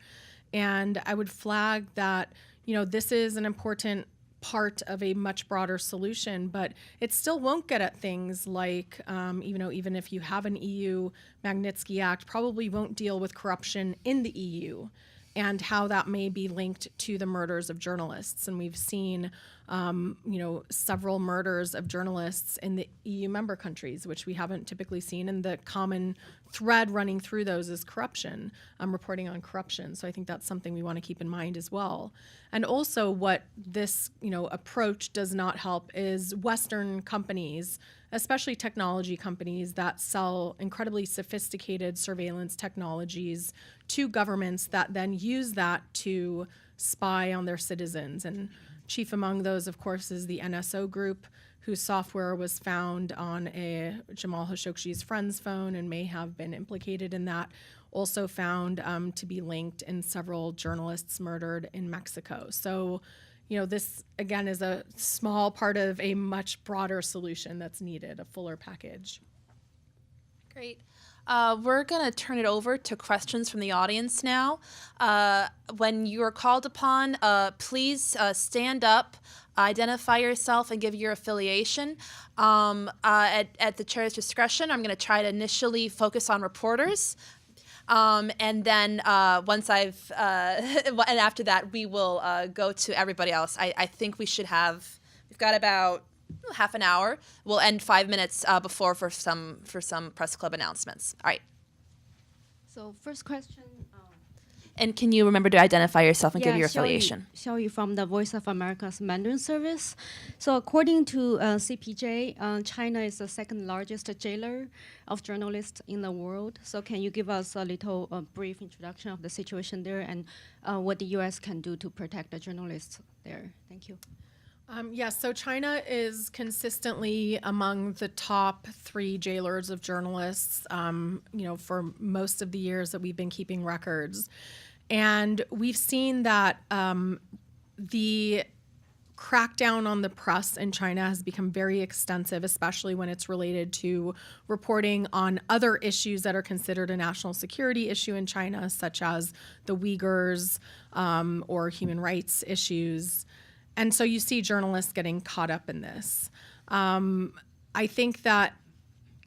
And I would flag that, this is an important part of a much broader solution, but it still won't get at things like, even if you have an EU Magnitsky Act, probably won't deal with corruption in the EU and how that may be linked to the murders of journalists. And we've seen, several murders of journalists in the EU member countries, which we haven't typically seen. And the common thread running through those is corruption, reporting on corruption. So I think that's something we want to keep in mind as well. And also what this, approach does not help is Western companies, especially technology companies that sell incredibly sophisticated surveillance technologies to governments that then use that to spy on their citizens. And chief among those, of course, is the NSO group, whose software was found on a Jamal Khashoggi's friend's phone and may have been implicated in that. Also found to be linked in several journalists murdered in Mexico. So, this, again, is a small part of a much broader solution that's needed, a fuller package. Great. We're going to turn it over to questions from the audience now. When you are called upon, please stand up, identify yourself, and give your affiliation. At the chair's discretion, I'm going to try to initially focus on reporters. And then once and after that, we will go to everybody else. I think we've got about half an hour. We'll end 5 minutes before for some press club announcements. All right. So first question. And can you remember to identify yourself and give your affiliation? Xiaoyu from the Voice of America's Mandarin Service. So according to CPJ, China is the second largest jailer of journalists in the world. So can you give us a little brief introduction of the situation there and what the U.S. can do to protect the journalists there? Thank you. Yes, so China is consistently among the top 3 jailers of journalists, for most of the years that we've been keeping records. And we've seen that the crackdown on the press in China has become very extensive, especially when it's related to reporting on other issues that are considered a national security issue in China, such as the Uyghurs or human rights issues. And so you see journalists getting caught up in this. I think that,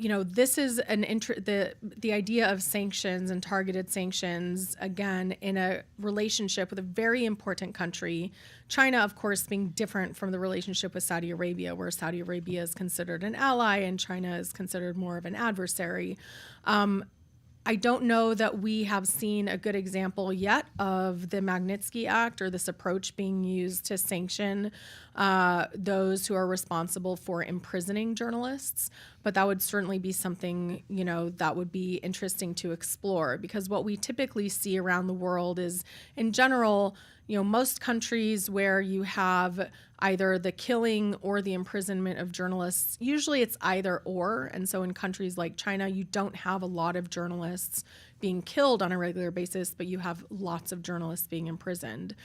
this is the idea of sanctions and targeted sanctions, again, in a relationship with a very important country, China, of course, being different from the relationship with Saudi Arabia, where Saudi Arabia is considered an ally and China is considered more of an adversary. I don't know that we have seen a good example yet of the Magnitsky Act or this approach being used to sanction those who are responsible for imprisoning journalists. But that would certainly be something, that would be interesting to explore, because what we typically see around the world is, in general, most countries where you have either the killing or the imprisonment of journalists, usually it's either or. And so in countries like China, you don't have a lot of journalists being killed on a regular basis, but you have lots of journalists being imprisoned.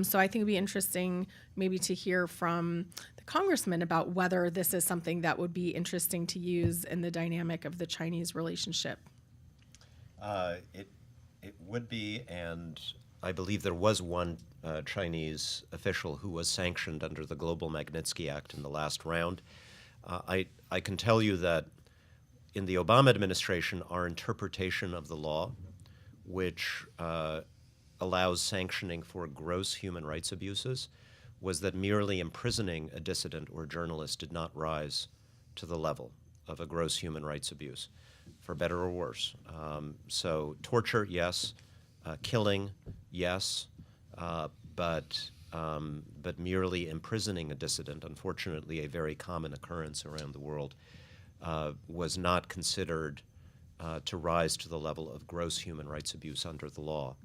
So I think it'd be interesting maybe to hear from the congressman about whether this is something that would be interesting to use in the dynamic of the Chinese relationship. It would be, and I believe there was one Chinese official who was sanctioned under the Global Magnitsky Act in the last round. I can tell you that in the Obama administration, our interpretation of the law, which allows sanctioning for gross human rights abuses, was that merely imprisoning a dissident or journalist did not rise to the level of a gross human rights abuse, for better or worse. So torture, yes. Killing, yes, but merely imprisoning a dissident, unfortunately a very common occurrence around the world, was not considered to rise to the level of gross human rights abuse under the law.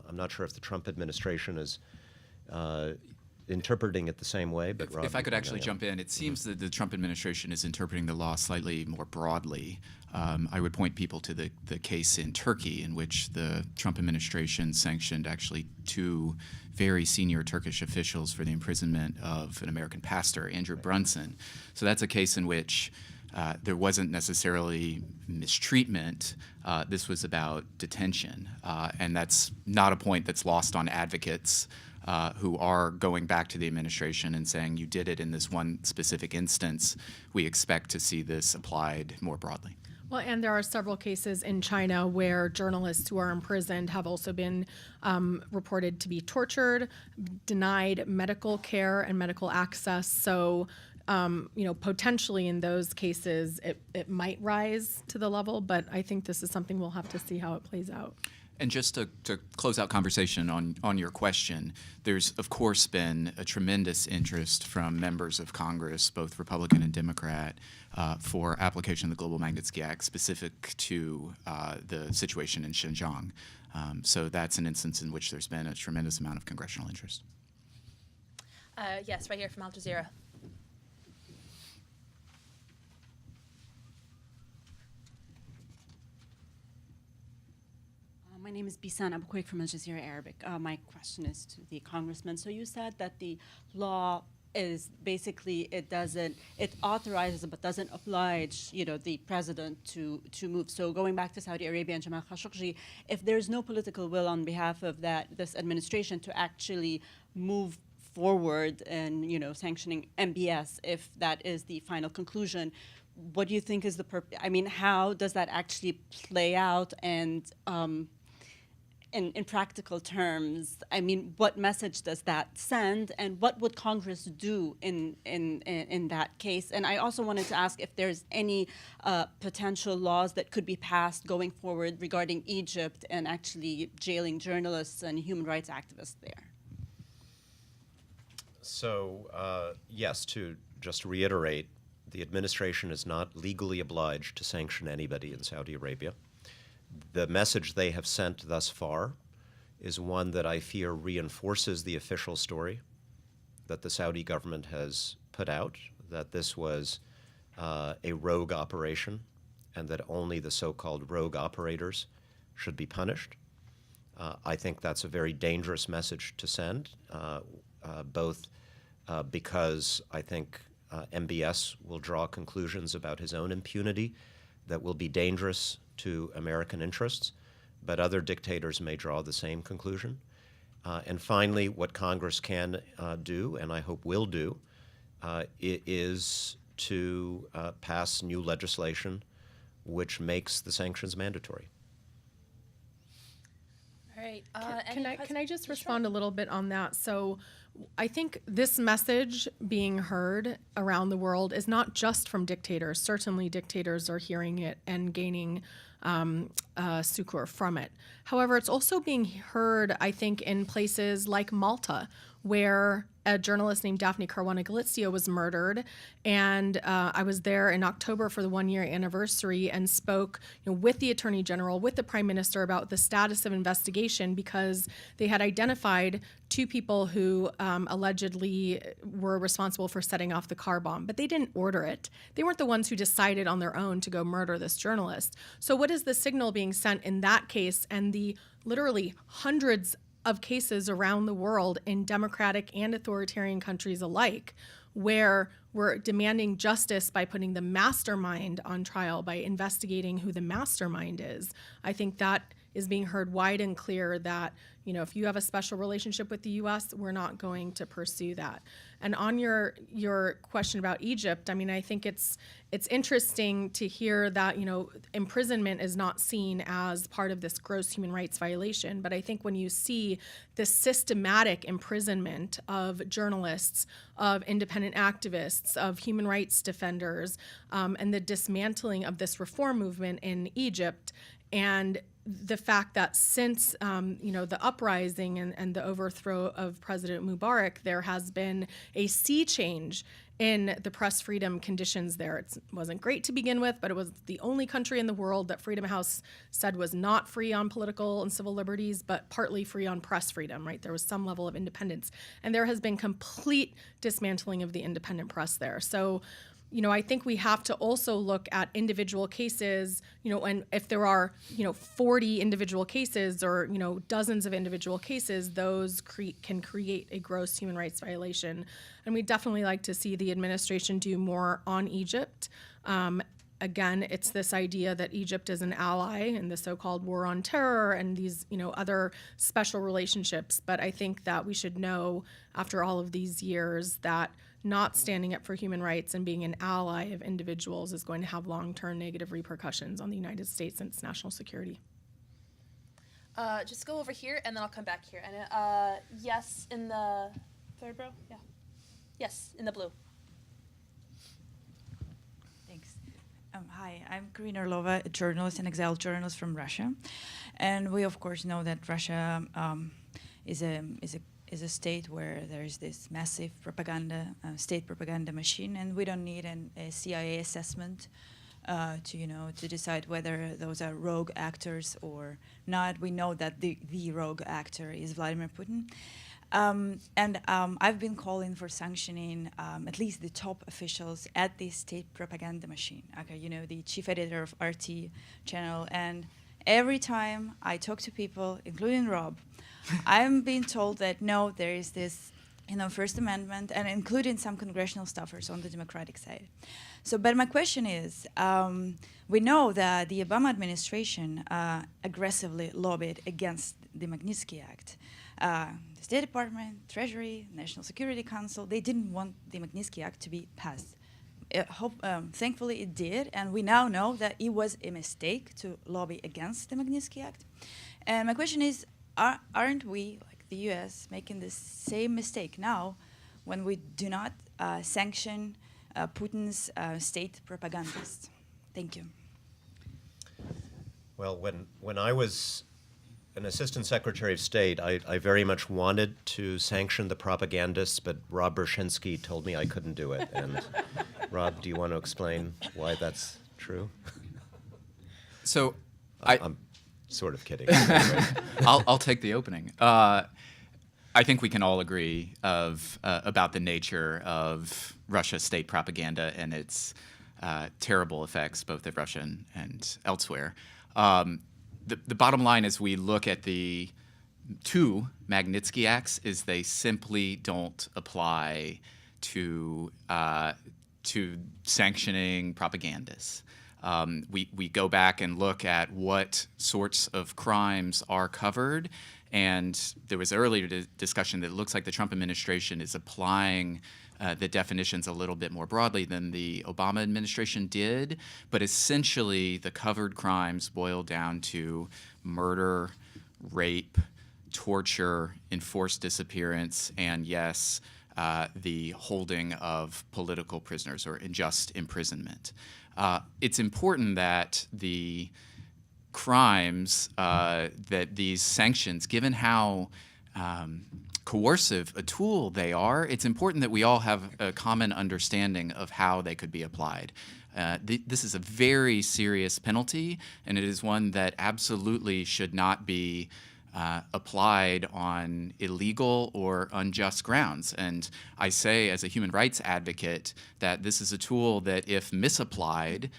I'm not sure if the Trump administration is interpreting it the same way, but Rob, if I could actually jump in, it seems that the Trump administration is interpreting the law slightly more broadly. I would point people to the case in Turkey, in which the Trump administration sanctioned actually 2 very senior Turkish officials for the imprisonment of an American pastor, Andrew Brunson. So that's a case in which there wasn't necessarily mistreatment. This was about detention. And that's not a point that's lost on advocates who are going back to the administration and saying, you did it in this one specific instance. We expect to see this applied more broadly. Well, and there are several cases in China where journalists who are imprisoned have also been reported to be tortured, denied medical care and medical access. So, potentially in those cases, it might rise to the level, but I think this is something we'll have to see how it plays out. And just to close out conversation on your question, there's of course been a tremendous interest from members of Congress, both Republican and Democrat, for application of the Global Magnitsky Act specific to the situation in Xinjiang. So that's an instance in which there's been a tremendous amount of congressional interest. Yes, right here from Al Jazeera. My name is Bisan Abuquaik from Al Jazeera Arabic. My question is to the congressman. So you said that the law is basically it authorizes but doesn't oblige, the president to move. So going back to Saudi Arabia and Jamal Khashoggi, if there's no political will on behalf of this administration to actually move forward and, sanctioning MBS, if that is the final conclusion, what do you think is the purpose? I mean, how does that actually play out? And in practical terms, I mean, what message does that send, and what would Congress do in that case? And I also wanted to ask if there's any potential laws that could be passed going forward regarding Egypt and actually jailing journalists and human rights activists there. So, yes, to just reiterate, the administration is not legally obliged to sanction anybody in Saudi Arabia. The message they have sent thus far is one that I fear reinforces the official story that the Saudi government has put out, that this was a rogue operation and that only the so-called rogue operators should be punished. I think that's a very dangerous message to send, both because I think MBS will draw conclusions about his own impunity that will be dangerous to American interests, but other dictators may draw the same conclusion. And finally, what Congress can do, and I hope will do, is to pass new legislation which makes the sanctions mandatory. All right. Can I just respond a little bit on that? So I think this message being heard around the world is not just from dictators. Certainly dictators are hearing it and gaining succor from it. However, it's also being heard, I think, in places like Malta, where a journalist named Daphne Caruana Galizia was murdered. And I was there in October for the 1-year anniversary and spoke with the Attorney General, with the Prime Minister about the status of investigation, because they had identified 2 people who allegedly were responsible for setting off the car bomb, but they didn't order it. They weren't the ones who decided on their own to go murder this journalist. So what is the signal being sent in that case and the literally hundreds of cases around the world in democratic and authoritarian countries alike, where we're demanding justice by putting the mastermind on trial, by investigating who the mastermind is? I think that is being heard wide and clear that, if you have a special relationship with the U.S., we're not going to pursue that. And on your question about Egypt, I mean, I think it's interesting to hear that, imprisonment is not seen as part of this gross human rights violation. But I think when you see the systematic imprisonment of journalists, of independent activists, of human rights defenders, and the dismantling of this reform movement in Egypt, and the fact that since the uprising and the overthrow of President Mubarak, there has been a sea change in the press freedom conditions there. It wasn't great to begin with, but it was the only country in the world that Freedom House said was not free on political and civil liberties, but partly free on press freedom, right? There was some level of independence. And there has been complete dismantling of the independent press there. So I think we have to also look at individual cases, and if there are, 40 individual cases or, dozens of individual cases, those can create a gross human rights violation. And we'd definitely like to see the administration do more on Egypt. Again, it's this idea that Egypt is an ally in the so-called war on terror and these, other special relationships. But I think that we should know after all of these years that not standing up for human rights and being an ally of individuals is going to have long-term negative repercussions on the United States and its national security. Just go over here, and then I'll come back here. And yes, in the third row? Yeah. Yes, in the blue. Thanks. Hi, I'm Karina Orlova, a journalist and exiled journalist from Russia. And we, of course, know that Russia is a state where there's this massive propaganda, state propaganda machine, and we don't need a CIA assessment to decide whether those are rogue actors or not. We know that the rogue actor is Vladimir Putin. I've been calling for sanctioning at least the top officials at the state propaganda machine. Okay, the chief editor of RT channel, and every time I talk to people, including Rob, I'm being told that no, there is this, First Amendment, and including some congressional staffers on the Democratic side. So, but my question is, we know that the Obama administration aggressively lobbied against the Magnitsky Act. The State Department, Treasury, National Security Council, they didn't want the Magnitsky Act to be passed. Thankfully it did, and we now know that it was a mistake to lobby against the Magnitsky Act. And my question is, aren't we, like the US, making the same mistake now when we do not sanction Putin's state propagandists? Thank you. Well, when I was an Assistant Secretary of State, I very much wanted to sanction the propagandists, but Rob Berschinski told me I couldn't do it. And Rob, do you want to explain why that's true? So I'm sort of kidding. Anyway. I'll take the opening. I think we can all agree about the nature of Russia's state propaganda and its terrible effects, both at Russia and elsewhere. The bottom line as we look at the two Magnitsky Acts is they simply don't apply to sanctioning propagandists. We go back and look at what sorts of crimes are covered, and there was earlier discussion that it looks like the Trump administration is applying the definitions a little bit more broadly than the Obama administration did, but essentially the covered crimes boil down to murder, rape, torture, enforced disappearance, and yes, the holding of political prisoners or unjust imprisonment. It's important that the crimes, that these sanctions, given how coercive a tool they are, it's important that we all have a common understanding of how they could be applied. This is a very serious penalty, and it is one that absolutely should not be applied on illegal or unjust grounds. And I say as a human rights advocate that this is a tool that, if misapplied,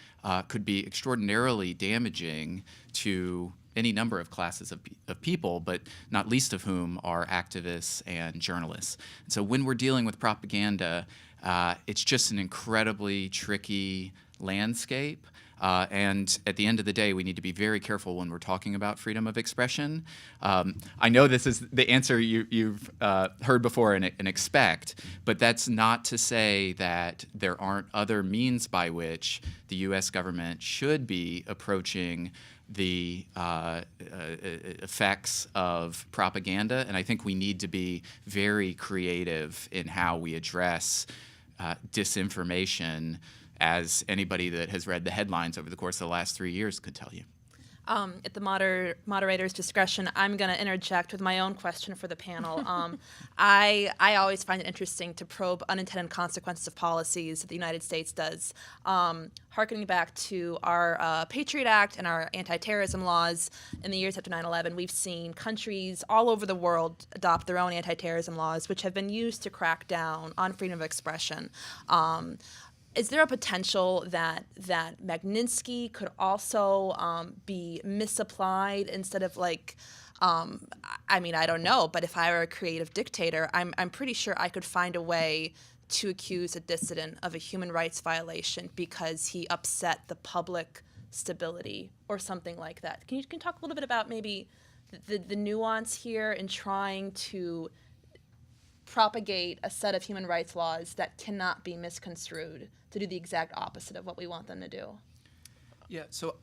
could be extraordinarily damaging to any number of classes of people, but not least of whom are activists and journalists. And so when we're dealing with propaganda, it's just an incredibly tricky landscape. And at the end of the day, we need to be very careful when we're talking about freedom of expression. I know this is the answer you've heard before and expect, but that's not to say that there aren't other means by which the U.S. government should be approaching the effects of propaganda. And I think we need to be very creative in how we address disinformation, as anybody that has read the headlines over the course of the last 3 years could tell you. At the moderator's discretion, I'm going to interject with my own question for the panel. I always find it interesting to probe unintended consequences of policies that the United States does. Harkening back to our Patriot Act and our anti-terrorism laws in the years after 9/11, we've seen countries all over the world adopt their own anti-terrorism laws, which have been used to crack down on freedom of expression. Is there a potential that Magnitsky could also be misapplied instead of I mean, I don't know, but if I were a creative dictator, I'm pretty sure I could find a way to accuse a dissident of a human rights violation because he upset the public stability or something like that. Can you talk a little bit about maybe the nuance here in trying to propagate a set of human rights laws that cannot be misconstrued to do the exact opposite of what we want them to do? Yeah, so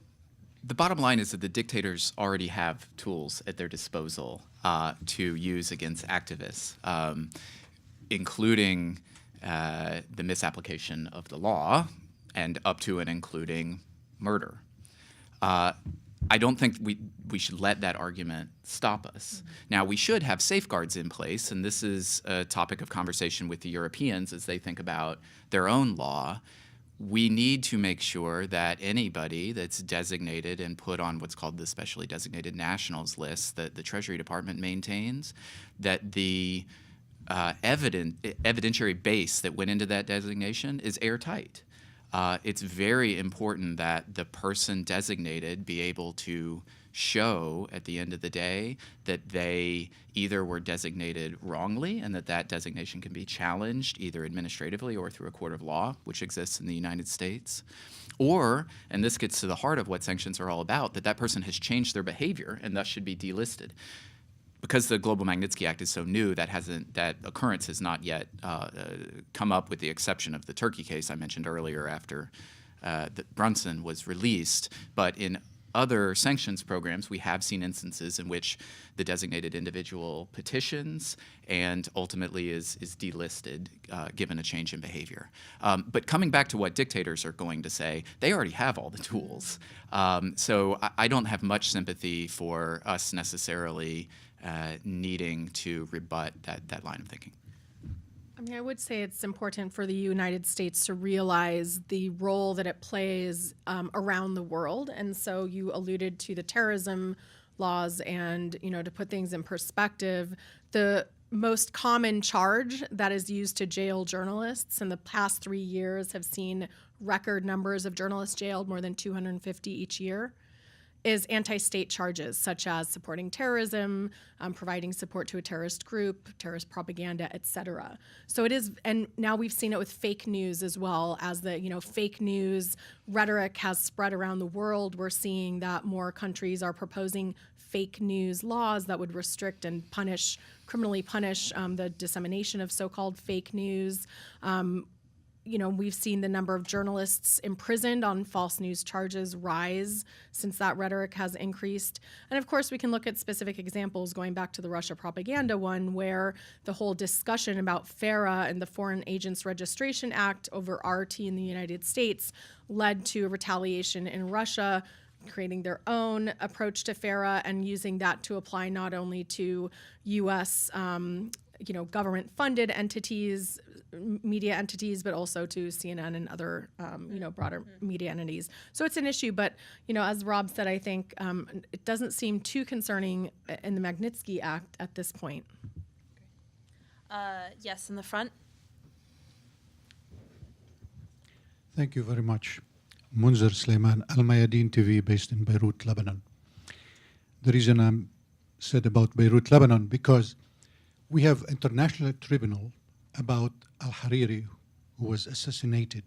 the bottom line is that the dictators already have tools at their disposal to use against activists, including the misapplication of the law and up to and including murder. I don't think we should let that argument stop us. Mm-hmm. Now, we should have safeguards in place, and this is a topic of conversation with the Europeans as they think about their own law. We need to make sure that anybody that's designated and put on what's called the specially designated nationals list that the Treasury Department maintains, that the evidentiary base that went into that designation is airtight. It's very important that the person designated be able to show at the end of the day that they either were designated wrongly and that designation can be challenged either administratively or through a court of law, which exists in the United States, or, and this gets to the heart of what sanctions are all about, that person has changed their behavior and thus should be delisted. Because the Global Magnitsky Act is so new, that occurrence has not yet come up, with the exception of the Turkey case I mentioned earlier after Brunson was released. But in other sanctions programs, we have seen instances in which the designated individual petitions and ultimately is delisted given a change in behavior. But coming back to what dictators are going to say, they already have all the tools. So I don't have much sympathy for us necessarily needing to rebut that line of thinking. I mean, I would say it's important for the United States to realize the role that it plays around the world. And so you alluded to the terrorism laws and, to put things in perspective, the most common charge that is used to jail journalists in the past 3 years have seen record numbers of journalists jailed, more than 250 each year, is anti-state charges such as supporting terrorism, providing support to a terrorist group, terrorist propaganda, et cetera. So it is, and now we've seen it with fake news as well. As the fake news rhetoric has spread around the world, we're seeing that more countries are proposing fake news laws that would restrict and criminally punish the dissemination of so-called fake news. We've seen the number of journalists imprisoned on false news charges rise since that rhetoric has increased. And of course, we can look at specific examples going back to the Russia propaganda one, where the whole discussion about FARA and the Foreign Agents Registration Act over RT in the United States led to a retaliation in Russia, creating their own approach to FARA and using that to apply not only to U.S. Government-funded entities, media entities, but also to CNN and other, broader media entities. So it's an issue, but, as Rob said, I think it doesn't seem too concerning in the Magnitsky Act at this point. Yes, in the front. Thank you very much. Munzer Sleiman, Al Mayadeen TV, based in Beirut, Lebanon. The reason I'm said about Beirut, Lebanon, because we have international tribunal about al-Hariri, who was assassinated.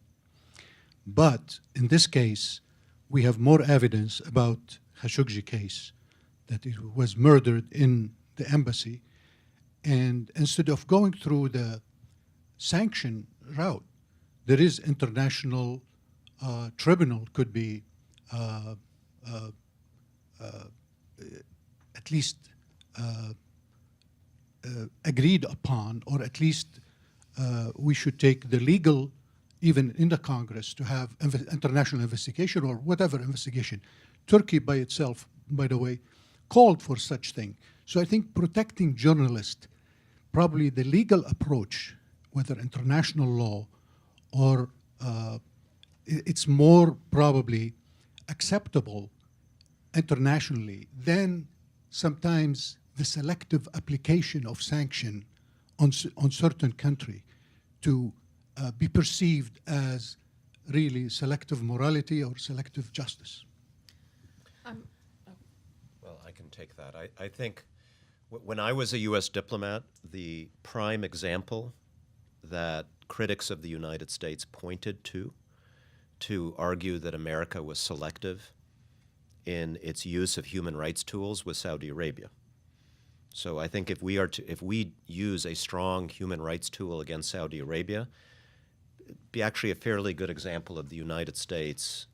But in this case, we have more evidence about Khashoggi Case, that he was murdered in the embassy. And instead of going through the sanction route, there is international tribunal could be at least agreed upon, or at least we should take the legal, even in the Congress, to have international investigation or whatever investigation. Turkey by itself, by the way, called for such thing. So I think protecting journalists, probably the legal approach, whether international law or it's more probably acceptable internationally than sometimes the selective application of sanction on certain country to be perceived as really selective morality or selective justice. Well, I can take that. I think when I was a U.S. diplomat, the prime example that critics of the United States pointed to argue that America was selective in its use of human rights tools was Saudi Arabia. So I think if we use a strong human rights tool against Saudi Arabia, it'd be actually a fairly good example of the United States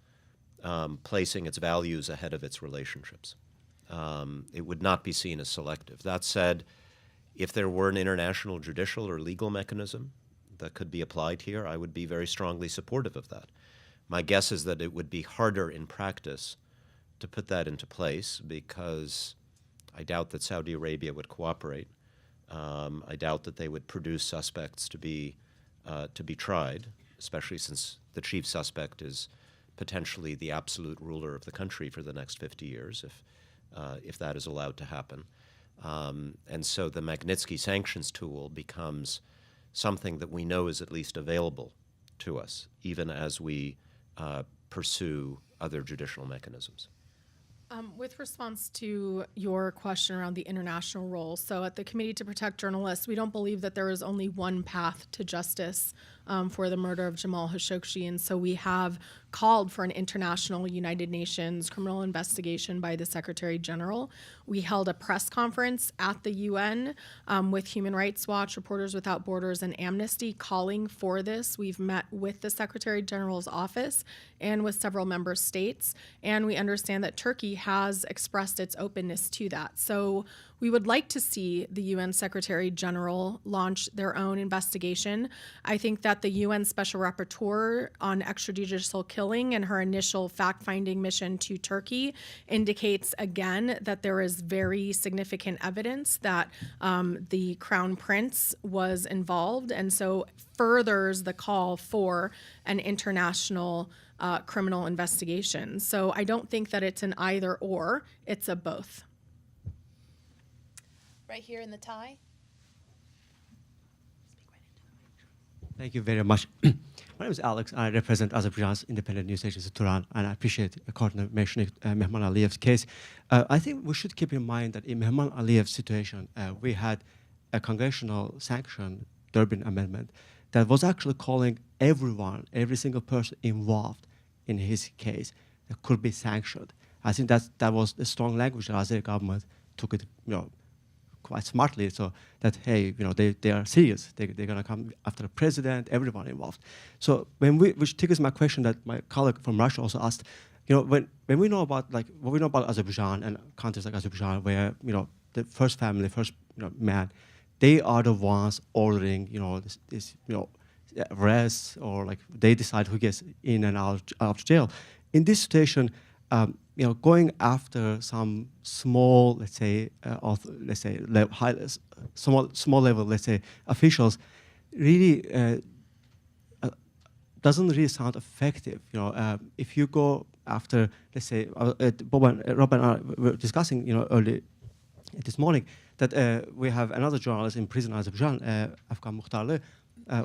placing its values ahead of its relationships. It would not be seen as selective. That said, if there were an international judicial or legal mechanism that could be applied here, I would be very strongly supportive of that. My guess is that it would be harder in practice to put that into place because I doubt that Saudi Arabia would cooperate. I doubt that they would produce suspects to be tried, especially since the chief suspect is potentially the absolute ruler of the country for the next 50 years, if that is allowed to happen. And so the Magnitsky sanctions tool becomes something that we know is at least available to us, even as we pursue other judicial mechanisms. With response to your question around the international role, so at the Committee to Protect Journalists, we don't believe that there is only one path to justice for the murder of Jamal Khashoggi, and so we have called for an international United Nations criminal investigation by the Secretary General. We held a press conference at the UN with Human Rights Watch, Reporters Without Borders, and Amnesty calling for this. We've met with the Secretary General's office and with several member states, and we understand that Turkey has expressed its openness to that. So we would like to see the UN Secretary General launch their own investigation. I think that the UN Special Rapporteur on extrajudicial killing and her initial fact-finding mission to Turkey indicates again that there is very significant evidence that the Crown Prince was involved, and so furthers the call for an international criminal investigation. So I don't think that it's an either or, it's a both. Right here in the tie. Thank you very much. My name is Alex. I represent Azerbaijan's independent news agency, Turan, and I appreciate Courtney mentioning Mehman Aliyev's case. I think we should keep in mind that in Mehman Aliyev's situation, we had a congressional sanction, Durbin Amendment, that was actually calling everyone, every single person involved in his case that could be sanctioned. I think that was a strong language that the Azeri government took it, quite smartly, so that, hey, they are serious. They're going to come after the president, everyone involved. So which triggers my question that my colleague from Russia also asked, when we know about, what we know about Azerbaijan and countries like Azerbaijan, where, the first family, first, man, they are the ones ordering, this arrests, or they decide who gets in and out of jail. In this situation, going after some small, small level, officials, really doesn't really sound effective. If you go after, Bob and Rob and I were discussing, early this morning, that we have another journalist in prison in Azerbaijan, Afgan Mukhtarli.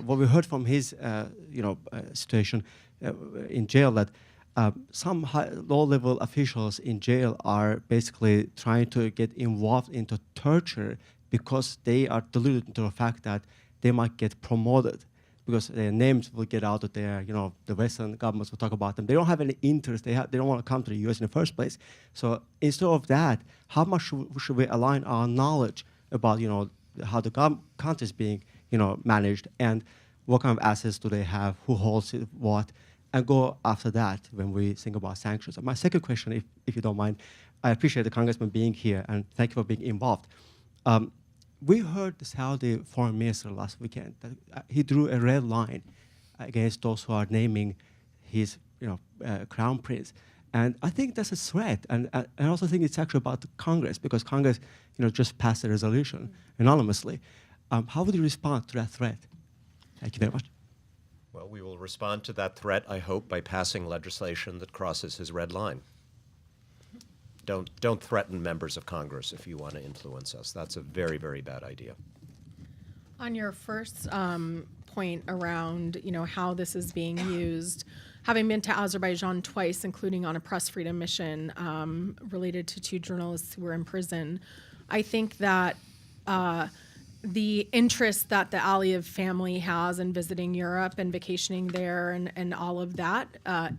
What we heard from his, situation in jail, that some low-level officials in jail are basically trying to get involved into torture because they are deluded into the fact that they might get promoted, because their names will get out there. The Western governments will talk about them. They don't have any interest. They don't want to come to the U.S. in the first place. So instead of that, how much should we align our knowledge about how the country is being managed, and what kind of assets do they have, who holds it, what, and go after that when we think about sanctions. And my second question, if you don't mind, I appreciate the congressman being here, and thank you for being involved. We heard the Saudi foreign minister last weekend that he drew a red line against those who are naming his crown prince. And I think that's a threat. And I also think it's actually about Congress, because Congress just passed a resolution anonymously. How would you respond to that threat? Thank you very much. Well, we will respond to that threat, I hope, by passing legislation that crosses his red line. Don't threaten members of Congress if you want to influence us. That's a very, very bad idea. On your first point around, how this is being used, having been to Azerbaijan twice, including on a press freedom mission related to 2 journalists who were in prison, I think that the interest that the Aliyev family has in visiting Europe and vacationing there and all of that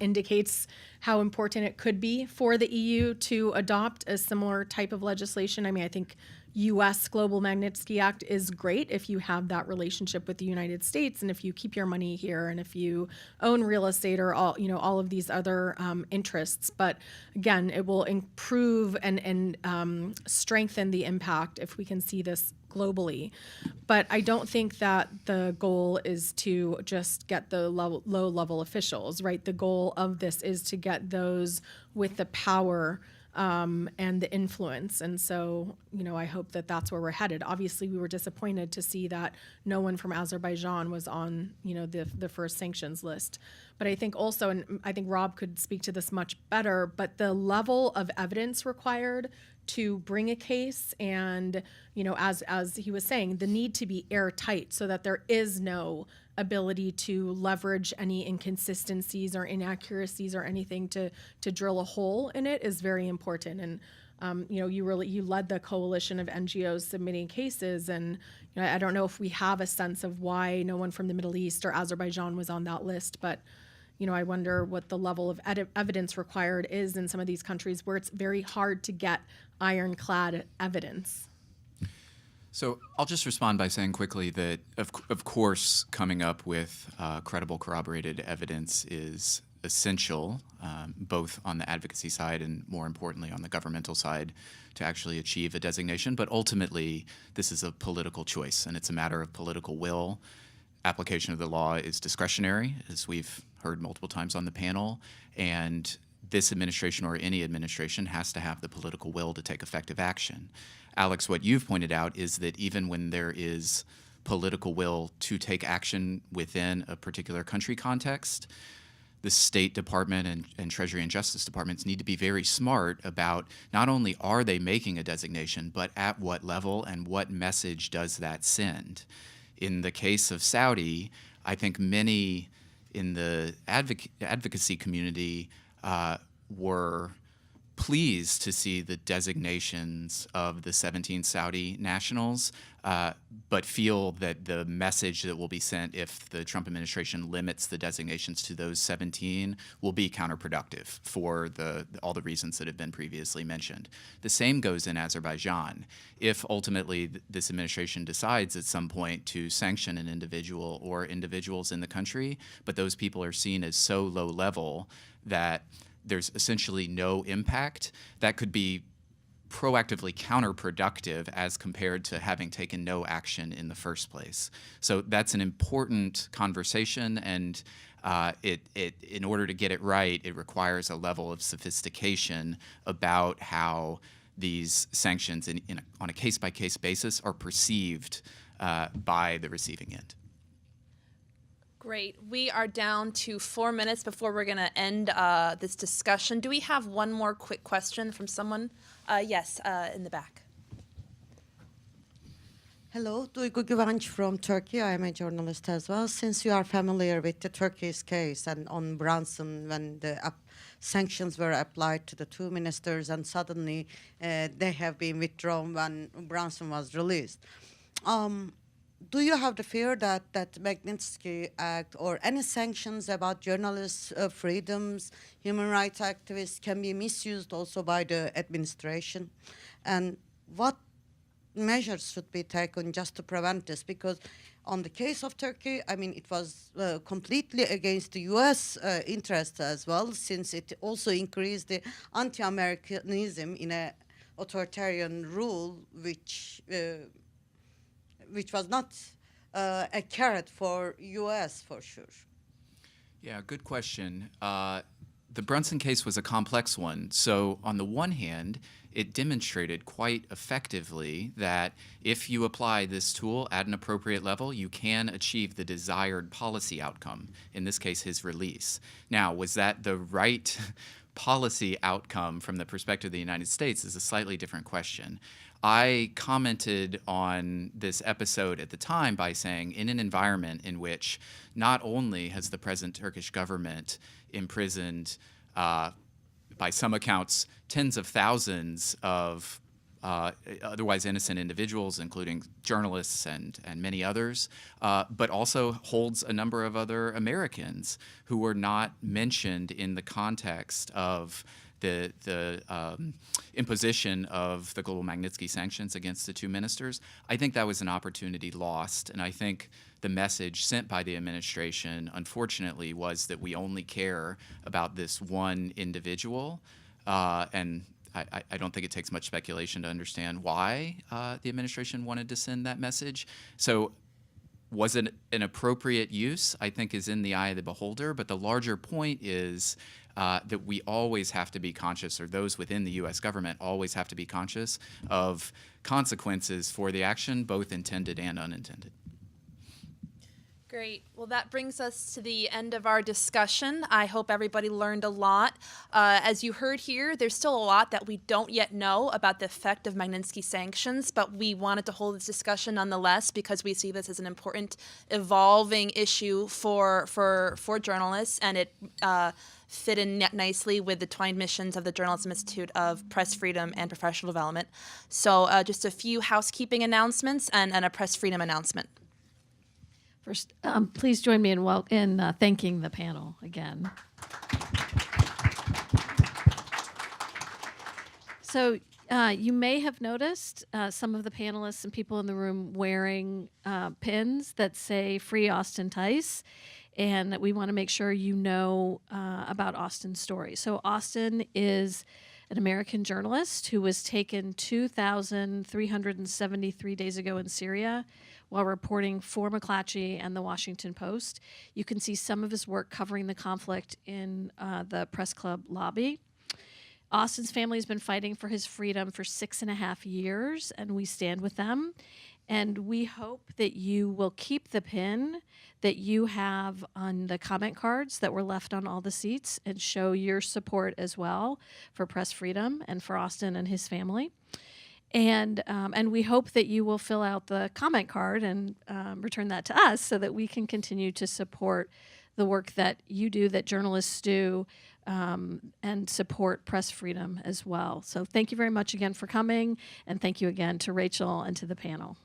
indicates how important it could be for the EU to adopt a similar type of legislation. I mean, I think U.S. Global Magnitsky Act is great if you have that relationship with the United States, and if you keep your money here, and if you own real estate, or all of these other interests. But again, it will improve and strengthen the impact if we can see this globally. But I don't think that the goal is to just get the low-level officials, right? The goal of this is to get those with the power and the influence. And so, I hope that that's where we're headed. Obviously, we were disappointed to see that no one from Azerbaijan was on, the first sanctions list. But I think also, and I think Rob could speak to this much better, but the level of evidence required to bring a case, and as he was saying, the need to be airtight so that there is no ability to leverage any inconsistencies or inaccuracies or anything to drill a hole in it is very important. And you led the coalition of NGOs submitting cases, and I don't know if we have a sense of why no one from the Middle East or Azerbaijan was on that list, but I wonder what the level of evidence required is in some of these countries where it's very hard to get ironclad evidence. So I'll just respond by saying quickly that, of course, coming up with credible corroborated evidence is essential, both on the advocacy side and, more importantly, on the governmental side, to actually achieve a designation. But ultimately, this is a political choice, and it's a matter of political will. Application of the law is discretionary, as we've heard multiple times on the panel, and this administration or any administration has to have the political will to take effective action. Alex, what you've pointed out is that even when there is political will to take action within a particular country context, the State Department and Treasury and Justice Departments need to be very smart about not only are they making a designation, but at what level and what message does that send. In the case of Saudi, I think many in the advocacy community were pleased to see the designations of the 17 Saudi nationals, but feel that the message that will be sent if the Trump administration limits the designations to those 17 will be counterproductive for all the reasons that have been previously mentioned. The same goes in Azerbaijan. If ultimately this administration decides at some point to sanction an individual or individuals in the country, but those people are seen as so low level that there's essentially no impact, that could be proactively counterproductive as compared to having taken no action in the first place. So that's an important conversation, and in order to get it right, it requires a level of sophistication about how these sanctions on a case-by-case basis are perceived by the receiving end. Great. We are down to 4 minutes before we're going to end this discussion. Do we have one more quick question from someone? Yes, in the back. Hello, Duygu Güvenç from Turkey. I am a journalist as well. Since you are familiar with the Turkey's case and on Brunson, when the sanctions were applied to the two ministers and suddenly they have been withdrawn when Brunson was released. Do you have the fear that Magnitsky Act or any sanctions about journalists' freedoms, human rights activists can be misused also by the administration? And what measures should be taken just to prevent this? Because on the case of Turkey, I mean, it was completely against the U.S. interests as well, since it also increased the anti-Americanism in an authoritarian rule, which was not a carrot for U.S. for sure. Yeah, good question. The Brunson case was a complex one. So on the one hand, it demonstrated quite effectively that if you apply this tool at an appropriate level, you can achieve the desired policy outcome, in this case, his release. Now, was that the right policy outcome from the perspective of the United States is a slightly different question. I commented on this episode at the time by saying, in an environment in which not only has the present Turkish government imprisoned, by some accounts, tens of thousands of otherwise innocent individuals, including journalists and many others, but also holds a number of other Americans who were not mentioned in the context of the imposition of the global Magnitsky sanctions against the two ministers. I think that was an opportunity lost, and I think the message sent by the administration, unfortunately, was that we only care about this one individual, and I don't think it takes much speculation to understand why the administration wanted to send that message. So was it an appropriate use, I think, is in the eye of the beholder, but the larger point is that we always have to be conscious, or those within the U.S. government always have to be conscious of consequences for the action, both intended and unintended. Great. Well, that brings us to the end of our discussion. I hope everybody learned a lot. As you heard here, there's still a lot that we don't yet know about the effect of Magnitsky sanctions, but we wanted to hold this discussion nonetheless because we see this as an important evolving issue for journalists, and it fit in nicely with the twined missions of the Journalism Institute of Press Freedom and Professional Development. So just a few housekeeping announcements and a press freedom announcement. First, please join me in thanking the panel again. So you may have noticed some of the panelists and people in the room wearing pins that say "Free Austin Tice," and we want to make sure you know about Austin's story. So Austin is an American journalist who was taken 2,373 days ago in Syria while reporting for McClatchy and the Washington Post. You can see some of his work covering the conflict in the press club lobby. Austin's family has been fighting for his freedom for 6.5 years, and we stand with them. And we hope that you will keep the pin that you have on the comment cards that were left on all the seats and show your support as well for press freedom and for Austin and his family. And we hope that you will fill out the comment card and return that to us so that we can continue to support the work that you do, that journalists do, and support press freedom as well. So thank you very much again for coming, and thank you again to Rachel and to the panel.